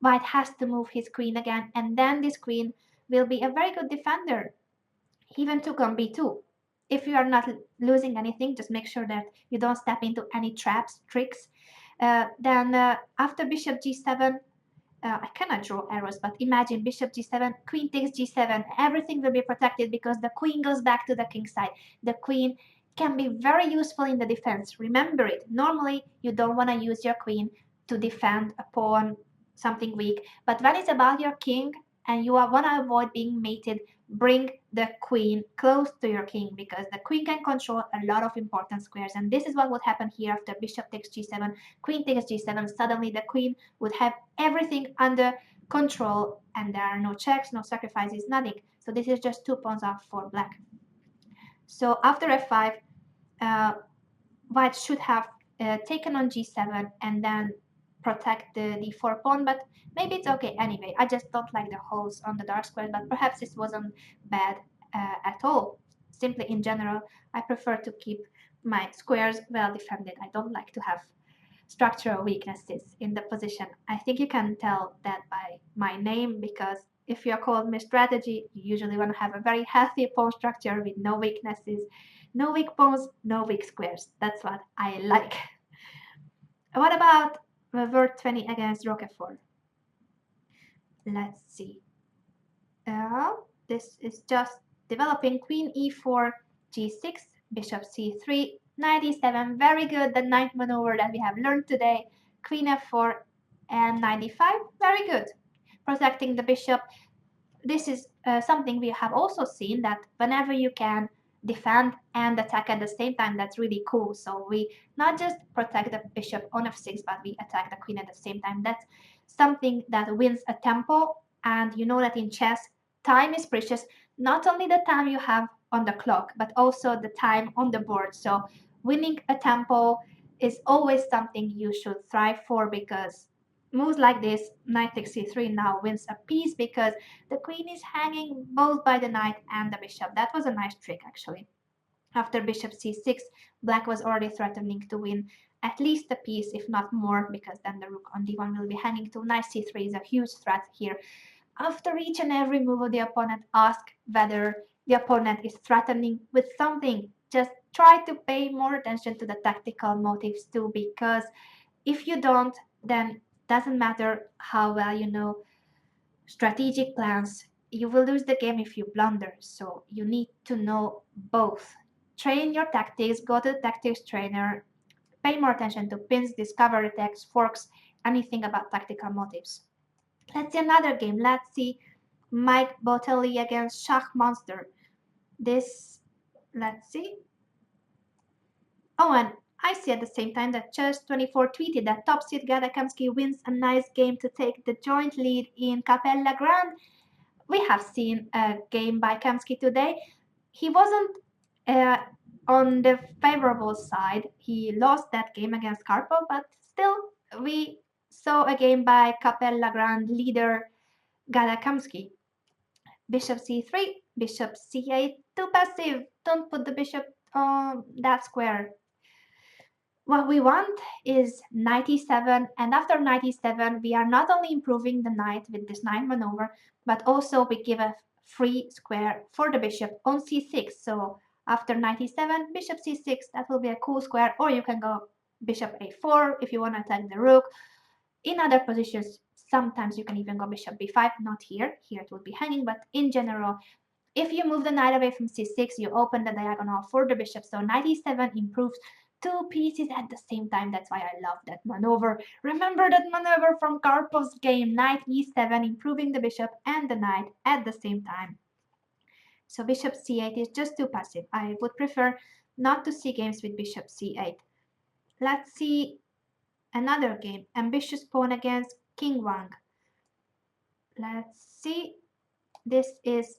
Speaker 1: white has to move his queen again, and then this queen will be a very good defender. Even took on b2. If you are not losing anything, just make sure that you don't step into any traps, tricks. Then after bishop g7, I cannot draw arrows, but imagine bishop g7, queen takes g7, everything will be protected because the queen goes back to the king side. The queen can be very useful in the defense. Remember it. Normally, you don't want to use your queen to defend a pawn, something weak. But when it's about your king and you want to avoid being mated, bring the queen close to your king, because the queen can control a lot of important squares. And this is what would happen here after bishop takes g7, queen takes g7. Suddenly the queen would have everything under control and there are no checks, no sacrifices, nothing. So this is just 2 pawns off for black. So after f5, white should have taken on g7 and then protect the d4 pawn, but maybe it's okay anyway. I just don't like the holes on the dark square, but perhaps this wasn't bad at all. Simply in general, I prefer to keep my squares well defended. I don't like to have structural weaknesses in the position. I think you can tell that by my name, because if you're called Miss Strategy, you usually want to have a very healthy pawn structure with no weaknesses, no weak pawns, no weak squares. That's what I like. What about Word 20 against Rook f4? Let's see. This is just developing queen e4, g6, bishop c3, knight e7. Very good, the knight maneuver that we have learned today. Queen f4 and knight e5. Very good. Protecting the bishop. This is something we have also seen, that whenever you can defend and attack at the same time, that's really cool. So we not just protect the bishop on f6, but we attack the queen at the same time. That's something that wins a tempo. And you know that in chess, time is precious. Not only the time you have on the clock, but also the time on the board. So winning a tempo is always something you should strive for, because moves like this, knight takes c3, now wins a piece because the queen is hanging both by the knight and the bishop. That was a nice trick, actually. After bishop c6, black was already threatening to win at least a piece, if not more, because then the rook on d1 will be hanging to knight c3 is a huge threat here. After each and every move of the opponent, ask whether the opponent is threatening with something. Just try to pay more attention to the tactical motives too, because if you don't, then it doesn't matter how well you know strategic plans. You will lose the game if you blunder. So you need to know both. Train your tactics, go to the tactics trainer, pay more attention to pins, discovery text, forks, anything about tactical motives. Let's see another game. Let's see Mike Botelli against Schach Monster. This, let's see. Oh, and I see at the same time that Chess24 tweeted that top seed Gadakamsky wins a nice game to take the joint lead in Capella Grand. We have seen a game by Kamsky today. He wasn't uh, on the favorable side. He lost that game against Karpov, but still, we saw a game by Capella Grand leader Gadakamsky. Bishop c3, bishop c8, too passive. Don't put the bishop on that square. What we want is knight e7, and after knight e7 we are not only improving the knight with this knight maneuver, but also we give a free square for the bishop on c6. So after knight e7, bishop c6, that will be a cool square, or you can go bishop a4 if you want to attack the rook. In other positions, sometimes you can even go bishop b5, not here. Here it will be hanging, but in general, if you move the knight away from c6, you open the diagonal for the bishop. So knight e7 improves two pieces at the same time. That's why I love that maneuver. Remember that maneuver from Karpov's game, knight e7, improving the bishop and the knight at the same time. So bishop c8 is just too passive. I would prefer not to see games with bishop c8. Let's see another game, ambitious pawn against king Wang. Let's see. This is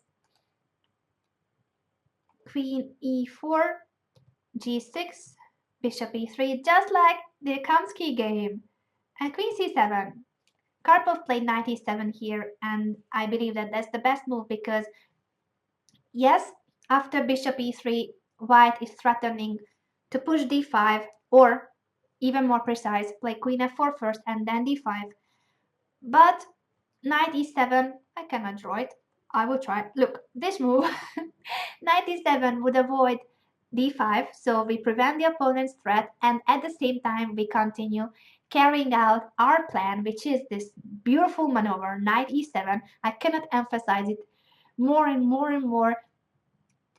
Speaker 1: queen e4, g6, bishop e3, just like the Kamsky game. And queen c7. Karpov played knight e7 here, and I believe that that's the best move because, yes, after bishop e3, white is threatening to push d5, or even more precise, play queen f4 first and then d5. But knight e7, I cannot draw it. I will try. Look, this move, knight e7 would avoid d5, so we prevent the opponent's threat, and at the same time we continue carrying out our plan, which is this beautiful maneuver, knight e7. I cannot emphasize it more and more and more.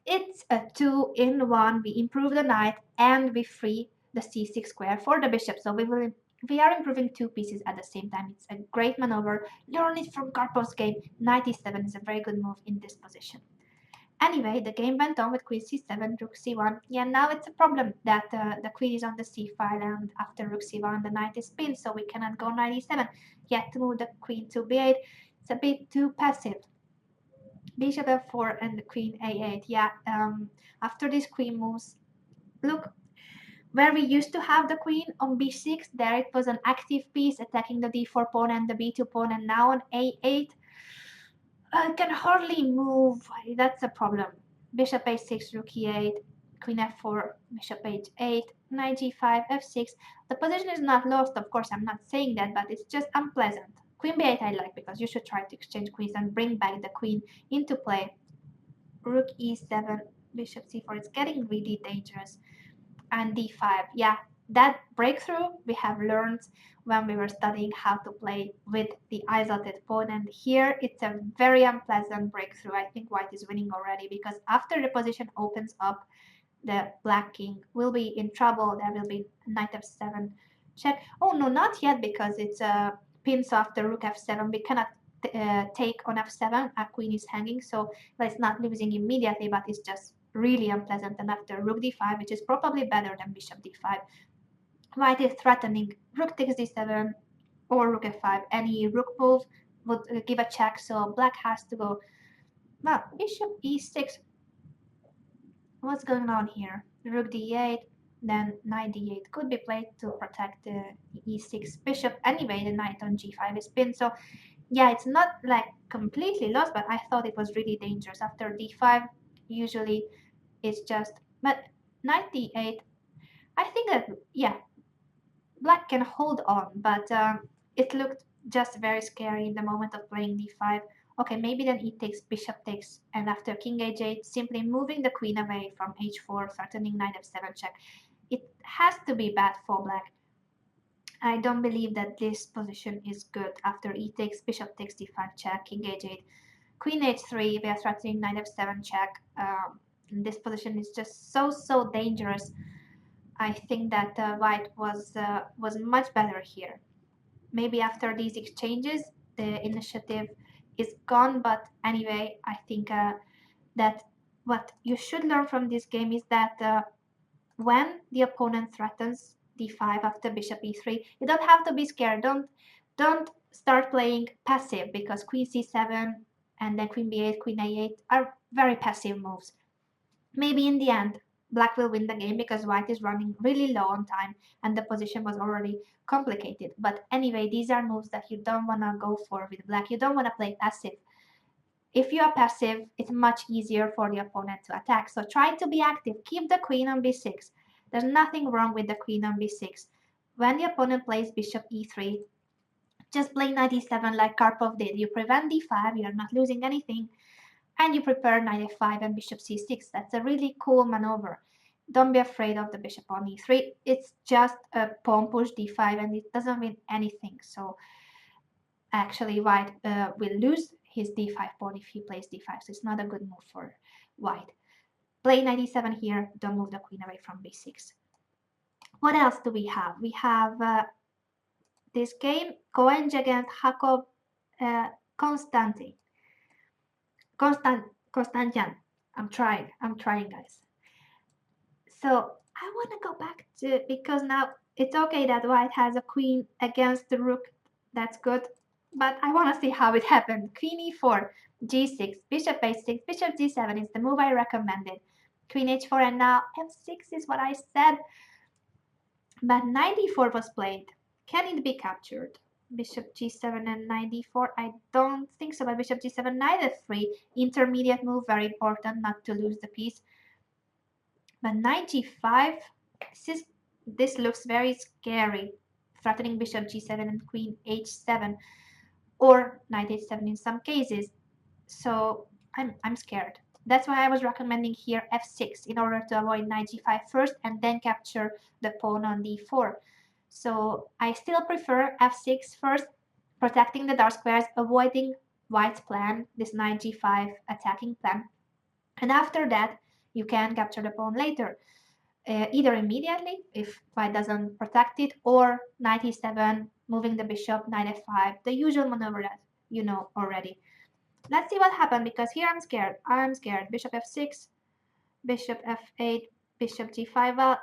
Speaker 1: It's a 2-in-1. We improve the knight and we free the c6 square for the bishop. So we are improving two pieces at the same time. It's a great maneuver. Learn it from Karpov's game. Knight e7 is a very good move in this position. Anyway, the game went on with queen c7, rook c1. Yeah, now it's a problem that the queen is on the c file, and after rook c1, the knight is pinned, so we cannot go knight e7. Yet to move the queen to b8, it's a bit too passive. Bishop f4 and the queen a8. Yeah, after these queen moves, look, where we used to have the queen on b6, there it was an active piece attacking the d4 pawn and the b2 pawn, and now on a8, can hardly move. That's a problem. Bishop a6, rook e8, queen f4, bishop h8, knight g5, f6. The position is not lost, of course, I'm not saying that, but it's just unpleasant. Queen b8 I like because you should try to exchange queens and bring back the queen into play. Rook e7, bishop c4, it's getting really dangerous. And d5, yeah, that breakthrough we have learned when we were studying how to play with the isolated pawn, and here it's a very unpleasant breakthrough. I think white is winning already because after the position opens up, the black king will be in trouble. There will be knight f7 check. Oh no, not yet, because it's a pin, so after rook f7 we cannot take on f7. Our queen is hanging, so it's not losing immediately, but it's just really unpleasant. And after rook d5, which is probably better than bishop d5, white is threatening rook takes d7 or rook f5. Any rook move would give a check, so black has to go. Well, bishop e6. What's going on here? Rook d8, then knight d8 could be played to protect the e6 bishop. Anyway, the knight on g5 is pinned, so yeah, it's not like completely lost, but I thought it was really dangerous. After d5, usually it's just, but knight d8, I think that, yeah, black can hold on, but it looked just very scary in the moment of playing d5. Okay, maybe then e takes, bishop takes, and after king h8, simply moving the queen away from h4, threatening knight f7 check. It has to be bad for black. I don't believe that this position is good. After e takes, bishop takes d5 check, king h8, queen h3, we are threatening knight f7 check. This position is just so dangerous. I think that white was much better here. Maybe after these exchanges, the initiative is gone. But anyway, I think that what you should learn from this game is that when the opponent threatens d5 after bishop e3, you don't have to be scared. Don't start playing passive, because queen c7 and then queen b8, queen a8 are very passive moves. Maybe in the end, black will win the game because white is running really low on time and the position was already complicated. But anyway, these are moves that you don't want to go for with black. You don't want to play passive. If you are passive, it's much easier for the opponent to attack. So try to be active. Keep the queen on b6. There's nothing wrong with the queen on b6. When the opponent plays bishop e3, just play knight e7 like Karpov did. You prevent d5, you're not losing anything, and you prepare knight f5 and bishop c6. That's a really cool maneuver. Don't be afraid of the bishop on e3. It's just a pawn push d5 and it doesn't mean anything. So actually white will lose his d5 pawn if he plays d5. So it's not a good move for white. Play knight e7 here. Don't move the queen away from b6. What else do we have? We have this game, Koenj against Jakob Konstantin. Konstantian. I'm trying, guys. So I want to go back to, because now it's okay that white has a queen against the rook. That's good. But I want to see how it happened. Queen e4, g6, bishop h6, bishop g7 is the move I recommended. Queen h4, and now f6 is what I said. But knight e4 was played. Can it be captured? Bishop g7 and knight d4? I don't think so, but bishop g7, knight f3. Intermediate move, very important not to lose the piece. But knight g5, this looks very scary, threatening bishop g7 and queen h7, or knight h7 in some cases. So I'm scared. That's why I was recommending here f6 in order to avoid knight g5 first and then capture the pawn on d4. So I still prefer f6 first, protecting the dark squares, avoiding white's plan, this knight g5 attacking plan. And after that, you can capture the pawn later, either immediately if white doesn't protect it, or knight e7, moving the bishop, knight f5, the usual maneuver that you know already. Let's see what happened, because here I'm scared. Bishop f6, bishop f8, bishop g5. Well,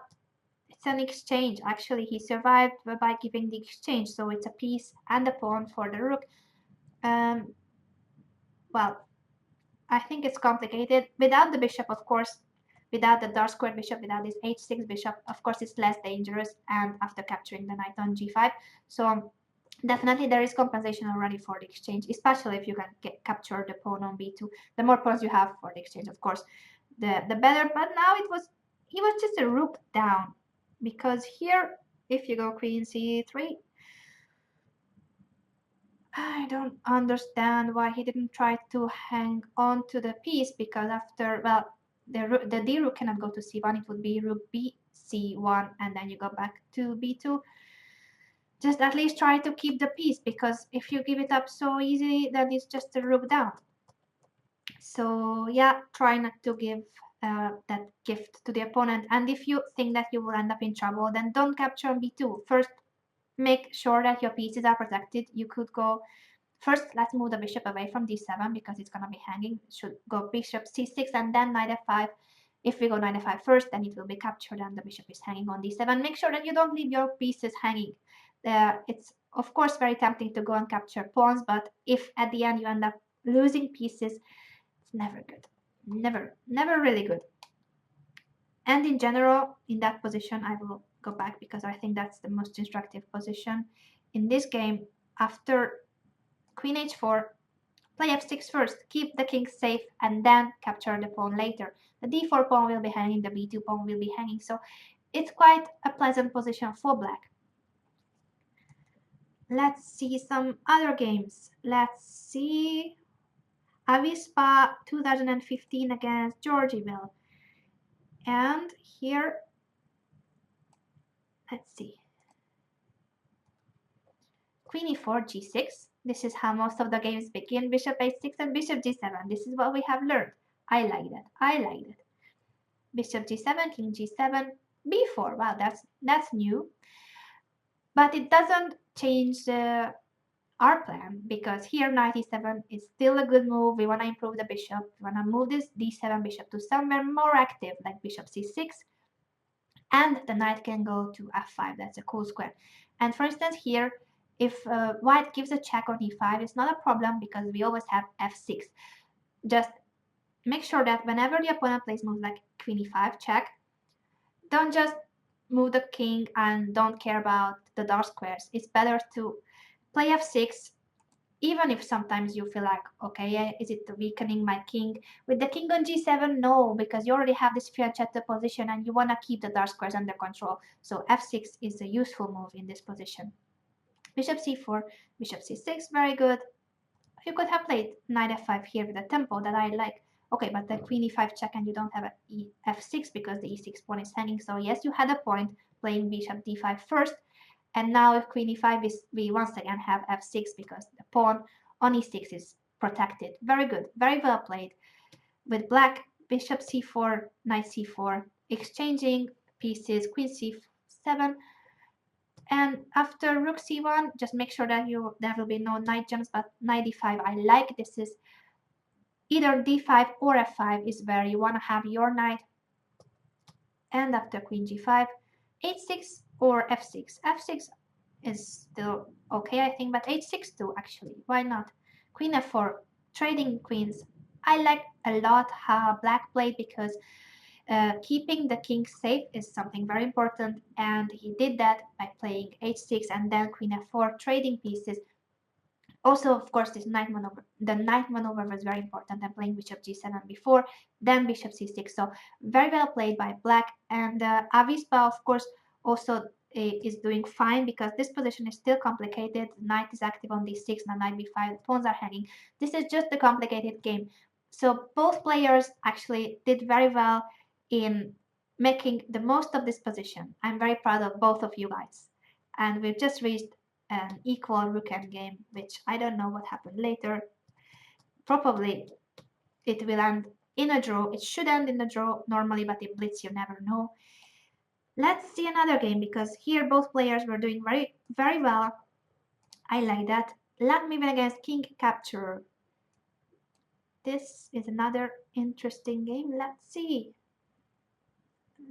Speaker 1: it's an exchange. Actually, he survived by giving the exchange, so it's a piece and a pawn for the rook. Well, I think it's complicated. Without the bishop, of course, without the dark square bishop, without this h6 bishop, of course, it's less dangerous, and after capturing the knight on g5. So definitely there is compensation already for the exchange, especially if you can capture the pawn on b2. The more pawns you have for the exchange, of course, the better. But now he was just a rook down, because here, if you go queen c3, I don't understand why he didn't try to hang on to the piece, because after, well, the d rook cannot go to c1, it would be rook b c1, and then you go back to b2. Just at least try to keep the piece, because if you give it up so easily, then it's just a rook down. So yeah, try not to give that gift to the opponent. And if you think that you will end up in trouble, then don't capture on b2. First, make sure that your pieces are protected. You could go first, let's move the bishop away from d7, because it's going to be hanging. Should go bishop c6 and then knight f5. If we go knight f5 first, then it will be captured and the bishop is hanging on d7. Make sure that you don't leave your pieces hanging. It's of course very tempting to go and capture pawns, but if at the end you end up losing pieces, it's never good. Never really good. And in general, in that position, I will go back because I think that's the most instructive position. In this game, after queen h4, play f6 first, keep the king safe, and then capture the pawn later. The d4 pawn will be hanging, the b2 pawn will be hanging, so it's quite a pleasant position for black. Let's see some other games. Let's see Avispa 2015 against Georgieville. And here, let's see. Queen e4, g6. This is how most of the games begin. Bishop a6 and bishop g7. This is what we have learned. I like that. I like that. Bishop g7, king g7, b4. Wow, that's new. But it doesn't change our plan, because here knight e7 is still a good move. We want to improve the bishop. We want to move this d7 bishop to somewhere more active, like bishop c6, and the knight can go to f5. That's a cool square. And for instance here, if white gives a check on e5, it's not a problem because we always have f6. Just make sure that whenever the opponent plays moves like queen e5 check, don't just move the king and don't care about the dark squares. It's better to play f6, even if sometimes you feel like, okay, is it weakening my king? With the king on g7, no, because you already have this fianchetto position and you want to keep the dark squares under control. So f6 is a useful move in this position. Bishop c4, bishop c6, very good. You could have played knight f5 here with a tempo that I like. Okay, but the queen e5 check and you don't have a f6 because the e6 pawn is hanging. So yes, you had a point playing bishop d5 first. And now if queen e5 is, we once again have f6 because the pawn on e6 is protected. Very good, very well played. With black, bishop c4, knight c4, exchanging pieces, queen c7. And after rook c1, just make sure that there will be no knight jumps, but knight d5 I like. This is either d5 or f5 is where you want to have your knight. And after queen g5, h6 or f6. f6 is still okay, I think, but h6 too, actually. Why not? Queen f4, trading queens. I like a lot how black played because keeping the king safe is something very important, and he did that by playing h6 and then queen f4, trading pieces. Also, of course, this knight maneuver, the knight maneuver was very important. I'm playing bishop g7 before, then bishop c6. So very well played by black. And Avispa, of course, also is doing fine because this position is still complicated. Knight is active on d6, now knight b5, pawns are hanging. This is just a complicated game. So both players actually did very well in making the most of this position. I'm very proud of both of you guys. And we've just reached an equal rook endgame, which I don't know what happened later. Probably it will end in a draw. It should end in a draw normally, but in blitz you never know. Let's see another game because here both players were doing very, very well. I like that. Let me win against king capture. This is another interesting game. Let's see.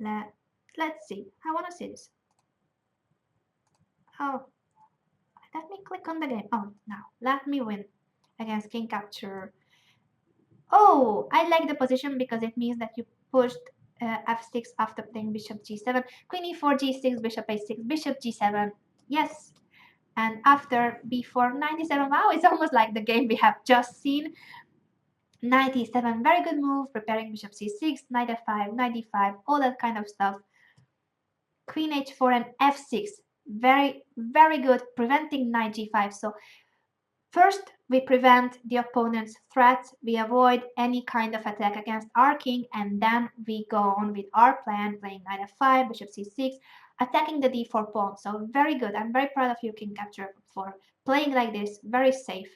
Speaker 1: Let's see. I want to see this. Oh, let me click on the game. Oh, now let me win against king capture. Oh, I like the position because it means that you pushed f6 after playing bishop g7, queen e4, g6, bishop a6, bishop g7. Yes. And after b4, 97. Wow, it's almost like the game we have just seen. 97, very good move, preparing bishop c6, knight f5, knight d5, all that kind of stuff. Queen h4 and f6, very, very good, preventing knight g5. So first, we prevent the opponent's threats, we avoid any kind of attack against our king, and then we go on with our plan, playing knight f5, bishop c6, attacking the d4 pawn. So very good. I'm very proud of you, king capture, for playing like this, very safe.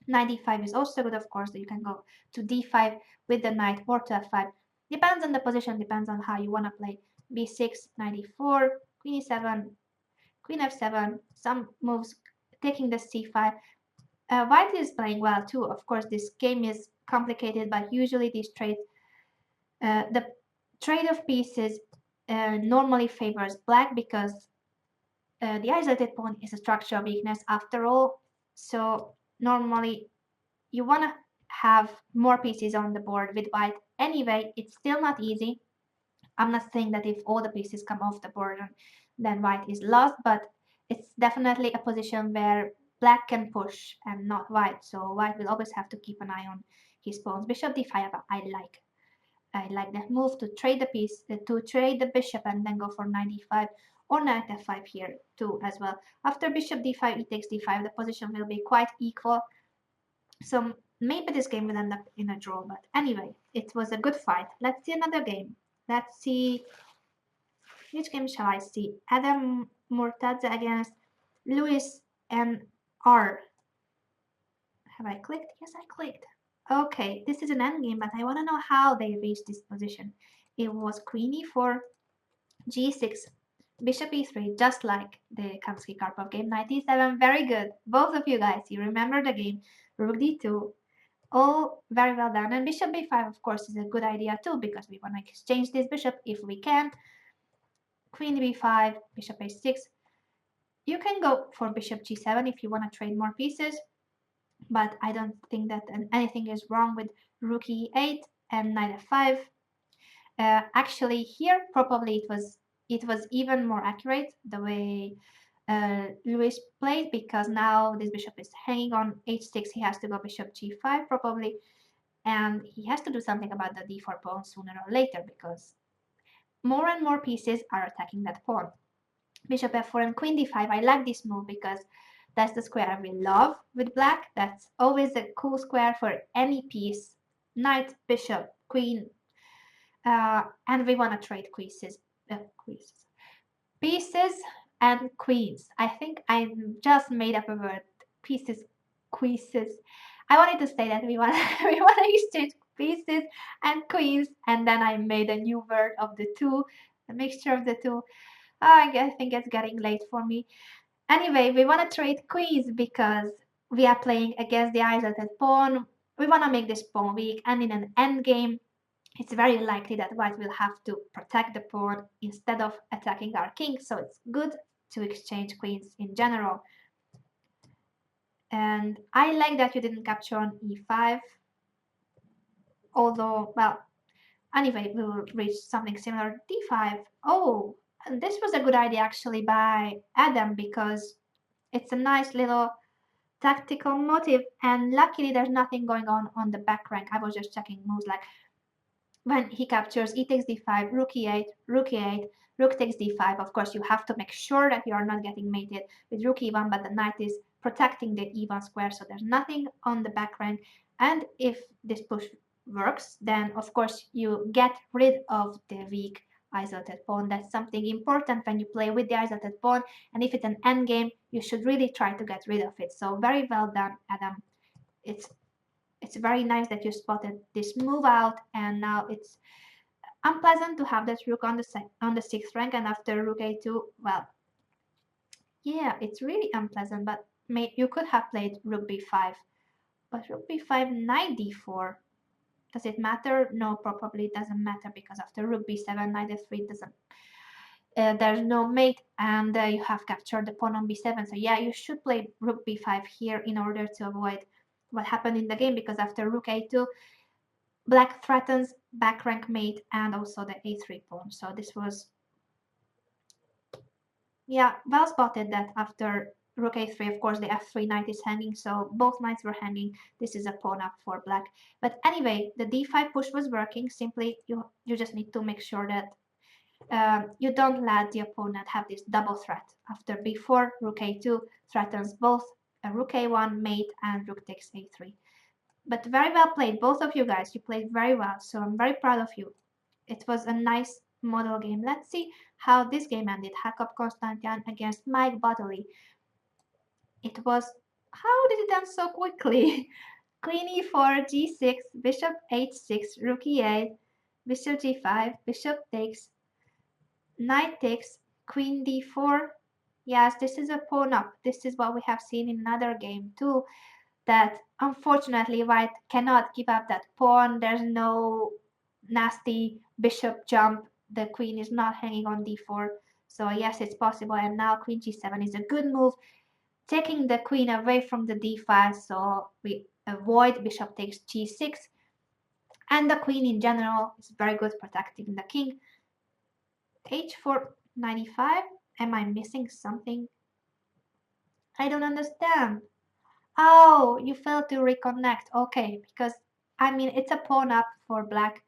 Speaker 1: Knight d5 is also good, of course, that you can go to d5 with the knight or to f5. Depends on the position, depends on how you want to play. b6, knight e4, queen e7, queen f7, some moves, taking the c5. White is playing well too. Of course, this game is complicated, but usually these trades, the trade of pieces normally favors black because the isolated pawn is a structural weakness after all. So normally you want to have more pieces on the board with white. Anyway, it's still not easy. I'm not saying that if all the pieces come off the board, then white is lost, but it's definitely a position where black can push and not white. So white will always have to keep an eye on his pawns. Bishop d5, I like that move to trade the piece, to trade the bishop and then go for knight d5. or knight f5 here too as well. After bishop d5, e takes d5, the position will be quite equal. So maybe this game will end up in a draw, but anyway, it was a good fight. Let's see another game. Let's see, which game shall I see? Adam Murtadze against Luis and R. Have I clicked? Yes, I clicked. Okay, this is an endgame, but I want to know how they reached this position. It was queen e4, g6, bishop e3, just like the Kamsky-Karpov game. Knight e7, very good. Both of you guys, you remember the game. Rook d2, all very well done. And bishop b5, of course, is a good idea too, because we want to exchange this bishop if we can. Queen b5, bishop a6. You can go for bishop g7 if you want to trade more pieces, but I don't think that anything is wrong with rook e8 and knight f5. Actually, here probably it was even more accurate the way Luis played, because now this bishop is hanging on h6. He has to go bishop g5 probably, and he has to do something about the d4 pawn sooner or later, because more and more pieces are attacking that pawn. Bishop f4 and queen d5. I like this move because that's the square we love with black. That's always a cool square for any piece. Knight, bishop, queen, and we want to trade pieces and queens. I think I just made up a word. Pieces, queeses. I wanted to say that we want we want to exchange pieces and queens, and then I made a new word of the two, a mixture of the two. I think it's getting late for me. Anyway, we want to trade queens because we are playing against the isolated pawn. We want to make this pawn weak, and in an endgame, it's very likely that white will have to protect the pawn instead of attacking our king, so it's good to exchange queens in general. And I like that you didn't capture on e5, although, well, anyway, we will reach something similar. d5. Oh, and this was a good idea actually by Adam, because it's a nice little tactical motive, and luckily there's nothing going on the back rank. I was just checking moves like when he captures e takes d5, rook e8, rook e8, rook takes d5. Of course, you have to make sure that you are not getting mated with rook e1, but the knight is protecting the e1 square, so there's nothing on the back rank. And if this push works, then of course you get rid of the weak isolated pawn. That's something important when you play with the isolated pawn, and if it's an endgame, you should really try to get rid of it. So very well done, Adam. It's very nice that you spotted this move out, and now it's unpleasant to have that rook on the 6th rank, and after rook a2, well, yeah, it's really unpleasant, but you could have played rook b5, but rook b5, knight d4. Does it matter? No, probably it doesn't matter, because after rook b7, knight f3 doesn't. There's no mate, and you have captured the pawn on b7. So yeah, you should play rook b5 here in order to avoid what happened in the game, because after rook a2, black threatens back rank mate and also the a3 pawn. So this was, yeah, well spotted that after rook a3, of course, the f3 knight is hanging, so both knights were hanging. This is a pawn up for black. But anyway, the d5 push was working. Simply, you just need to make sure that you don't let the opponent have this double threat. After b4, rook a2 threatens both a rook a1 mate and rook takes a3. But very well played, both of you guys. You played very well, so I'm very proud of you. It was a nice model game. Let's see how this game ended. Jakub Konstantian against Mike Bottley. It was, how did it end so quickly? Queen e4, g6, bishop h6, rook e8, bishop g5, bishop takes, knight takes, queen d4. Yes, this is a pawn up. This is what we have seen in another game too, that unfortunately white cannot give up that pawn. There's no nasty bishop jump. The queen is not hanging on d4. So yes, it's possible. And now queen g7 is a good move, taking the queen away from the d5, so we avoid bishop takes g6. And the queen in general is very good protecting the king. h4 95. Am I missing something? I don't understand. Oh, you failed to reconnect. Okay, because I mean it's a pawn up for black,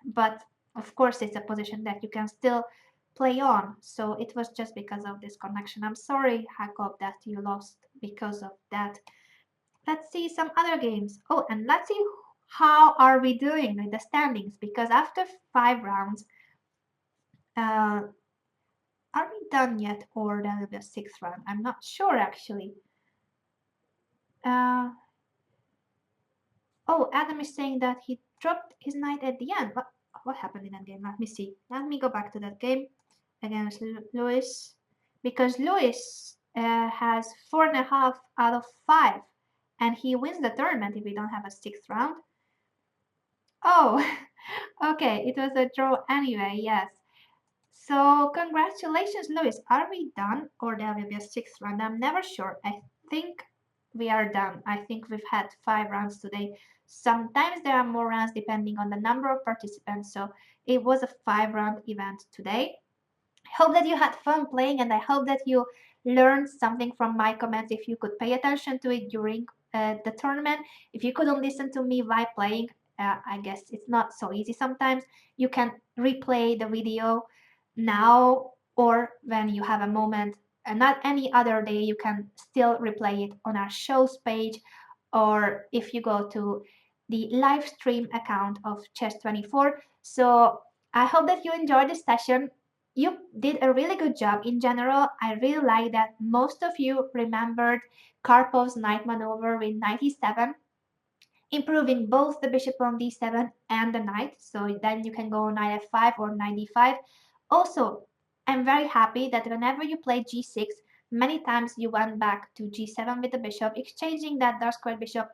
Speaker 1: but of course it's a position that you can still play on. So it was just because of this connection. I'm sorry, Jacob, that you lost because of that. Let's see some other games. Oh, and let's see how are we doing with the standings, because after 5 rounds, uh, are we done yet, or there will be a sixth round? I'm not sure actually. Uh, oh, Adam is saying that he dropped his knight at the end. What happened in that game? Let me see. Let me go back to that game against Lewis, because Lewis has 4.5 out of 5, and he wins the tournament if we don't have a sixth round. Oh, okay, it was a draw anyway, yes. So congratulations, Lewis. Are we done, or there will be a sixth round? I'm never sure. I think we are done. I think we've had 5 rounds today. Sometimes there are more rounds depending on the number of participants. So it was a 5 round event today. I hope that you had fun playing, and I hope that you learned something from my comments. If you could pay attention to it during the tournament, if you couldn't listen to me while playing, I guess it's not so easy sometimes. You can replay the video now, or when you have a moment, and not any other day, you can still replay it on our shows page, or if you go to the live stream account of Chess24. So I hope that you enjoyed this session. You did a really good job in general. I really like that most of you remembered Karpov's knight maneuver with 97, improving both the bishop on d7 and the knight. So then you can go knight f5 or knight d5. Also, I'm very happy that whenever you play g6, many times you went back to g7 with the bishop, exchanging that dark square bishop.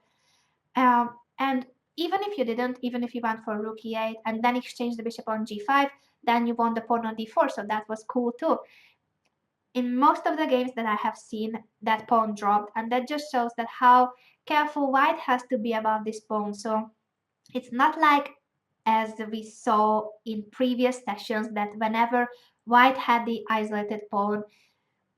Speaker 1: And even if you didn't, even if you went for rook e8 and then exchange the bishop on g5, then you won the pawn on d4, so that was cool too. In most of the games that I have seen, that pawn dropped, and that just shows that how careful white has to be about this pawn. So it's not like, as we saw in previous sessions, that whenever white had the isolated pawn,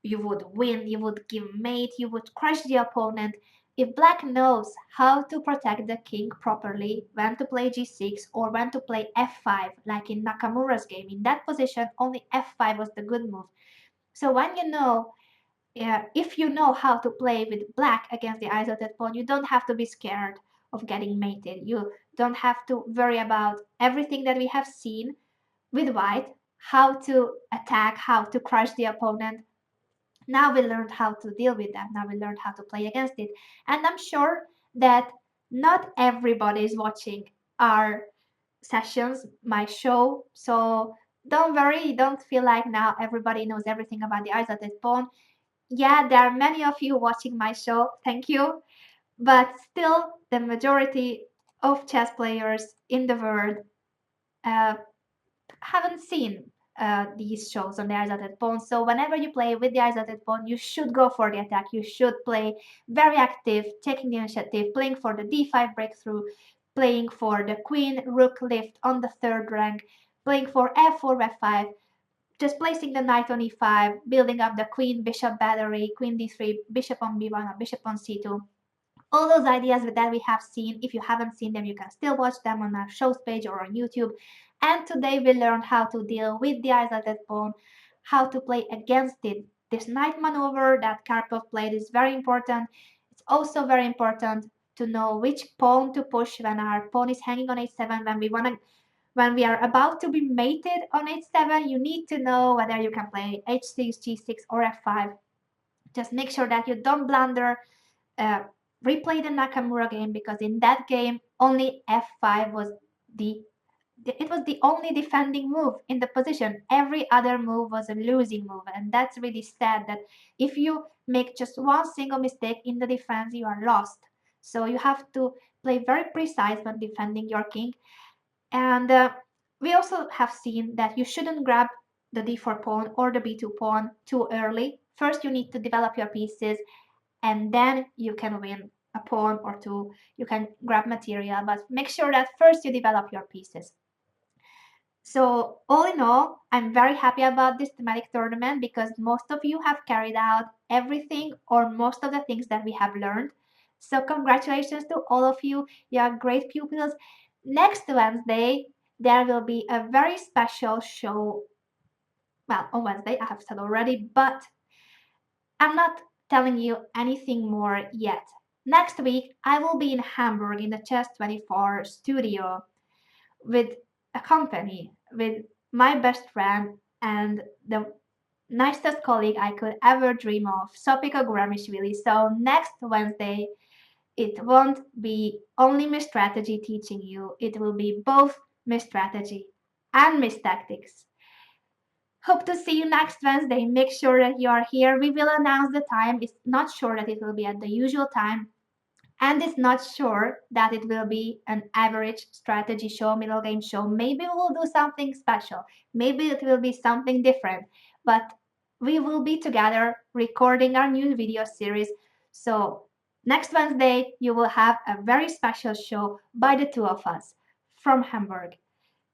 Speaker 1: you would win, you would give mate, you would crush the opponent. If black knows how to protect the king properly, when to play g6 or when to play f5, like in Nakamura's game, in that position only f5 was the good move. So when you know, if you know how to play with black against the isolated pawn, you don't have to be scared of getting mated. You don't have to worry about everything that we have seen with white, how to attack, how to crush the opponent. Now we learned how to deal with that. Now we learned how to play against it. And I'm sure that not everybody is watching our sessions, my show. So don't worry, don't feel like now everybody knows everything about the isolated pawn. Yeah, there are many of you watching my show. Thank you. But still, the majority of chess players in the world uh, haven't seen these shows on the isolated pawn. So whenever you play with the isolated pawn, you should go for the attack. You should play very active, taking the initiative, playing for the d5 breakthrough, playing for the queen rook lift on the third rank, playing for f4 f5, just placing the knight on e5, building up the queen bishop battery, queen d3, bishop on b1 or bishop on c2. All those ideas that we have seen, if you haven't seen them, you can still watch them on our shows page or on YouTube. And today we learned how to deal with the isolated pawn, how to play against it. This knight maneuver that Karpov played is very important. It's also very important to know which pawn to push when our pawn is hanging on h7, when we are about to be mated on h7. You need to know whether you can play h6, g6, or f5. Just make sure that you don't blunder. uh, Replay the Nakamura game, because in that game only f5 was the it was the only defending move in the position. Every other move was a losing move, and that's really sad that if you make just one single mistake in the defense, you are lost. So you have to play very precise when defending your king. And we also have seen that you shouldn't grab the d4 pawn or the b2 pawn too early. First, you need to develop your pieces, and then you can win a pawn or two. You can grab material, but make sure that first you develop your pieces. So all in all, I'm very happy about this thematic tournament, because most of you have carried out everything or most of the things that we have learned. So congratulations to all of you. You are great pupils. Next Wednesday, there will be a very special show Well, on Wednesday, I have said already, but I'm not telling you anything more yet. Next week, I will be in Hamburg in the Chess 24 studio with a company, with my best friend and the nicest colleague I could ever dream of, Sopika Guramishvili. So next Wednesday, it won't be only Miss Strategy teaching you, it will be both Miss Strategy and Miss Tactics. Hope to see you next Wednesday. Make sure that you are here. We will announce the time. It's not sure that it will be at the usual time, and it's not sure that it will be an average strategy show, middle game show. Maybe we will do something special. Maybe it will be something different. But we will be together recording our new video series. So next Wednesday, you will have a very special show by the two of us from Hamburg.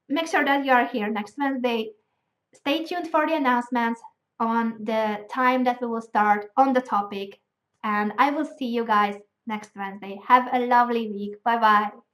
Speaker 1: Make sure that you are here next Wednesday. Stay tuned for the announcements on the time that we will start on the topic. And I will see you guys next Wednesday. Have a lovely week. Bye bye.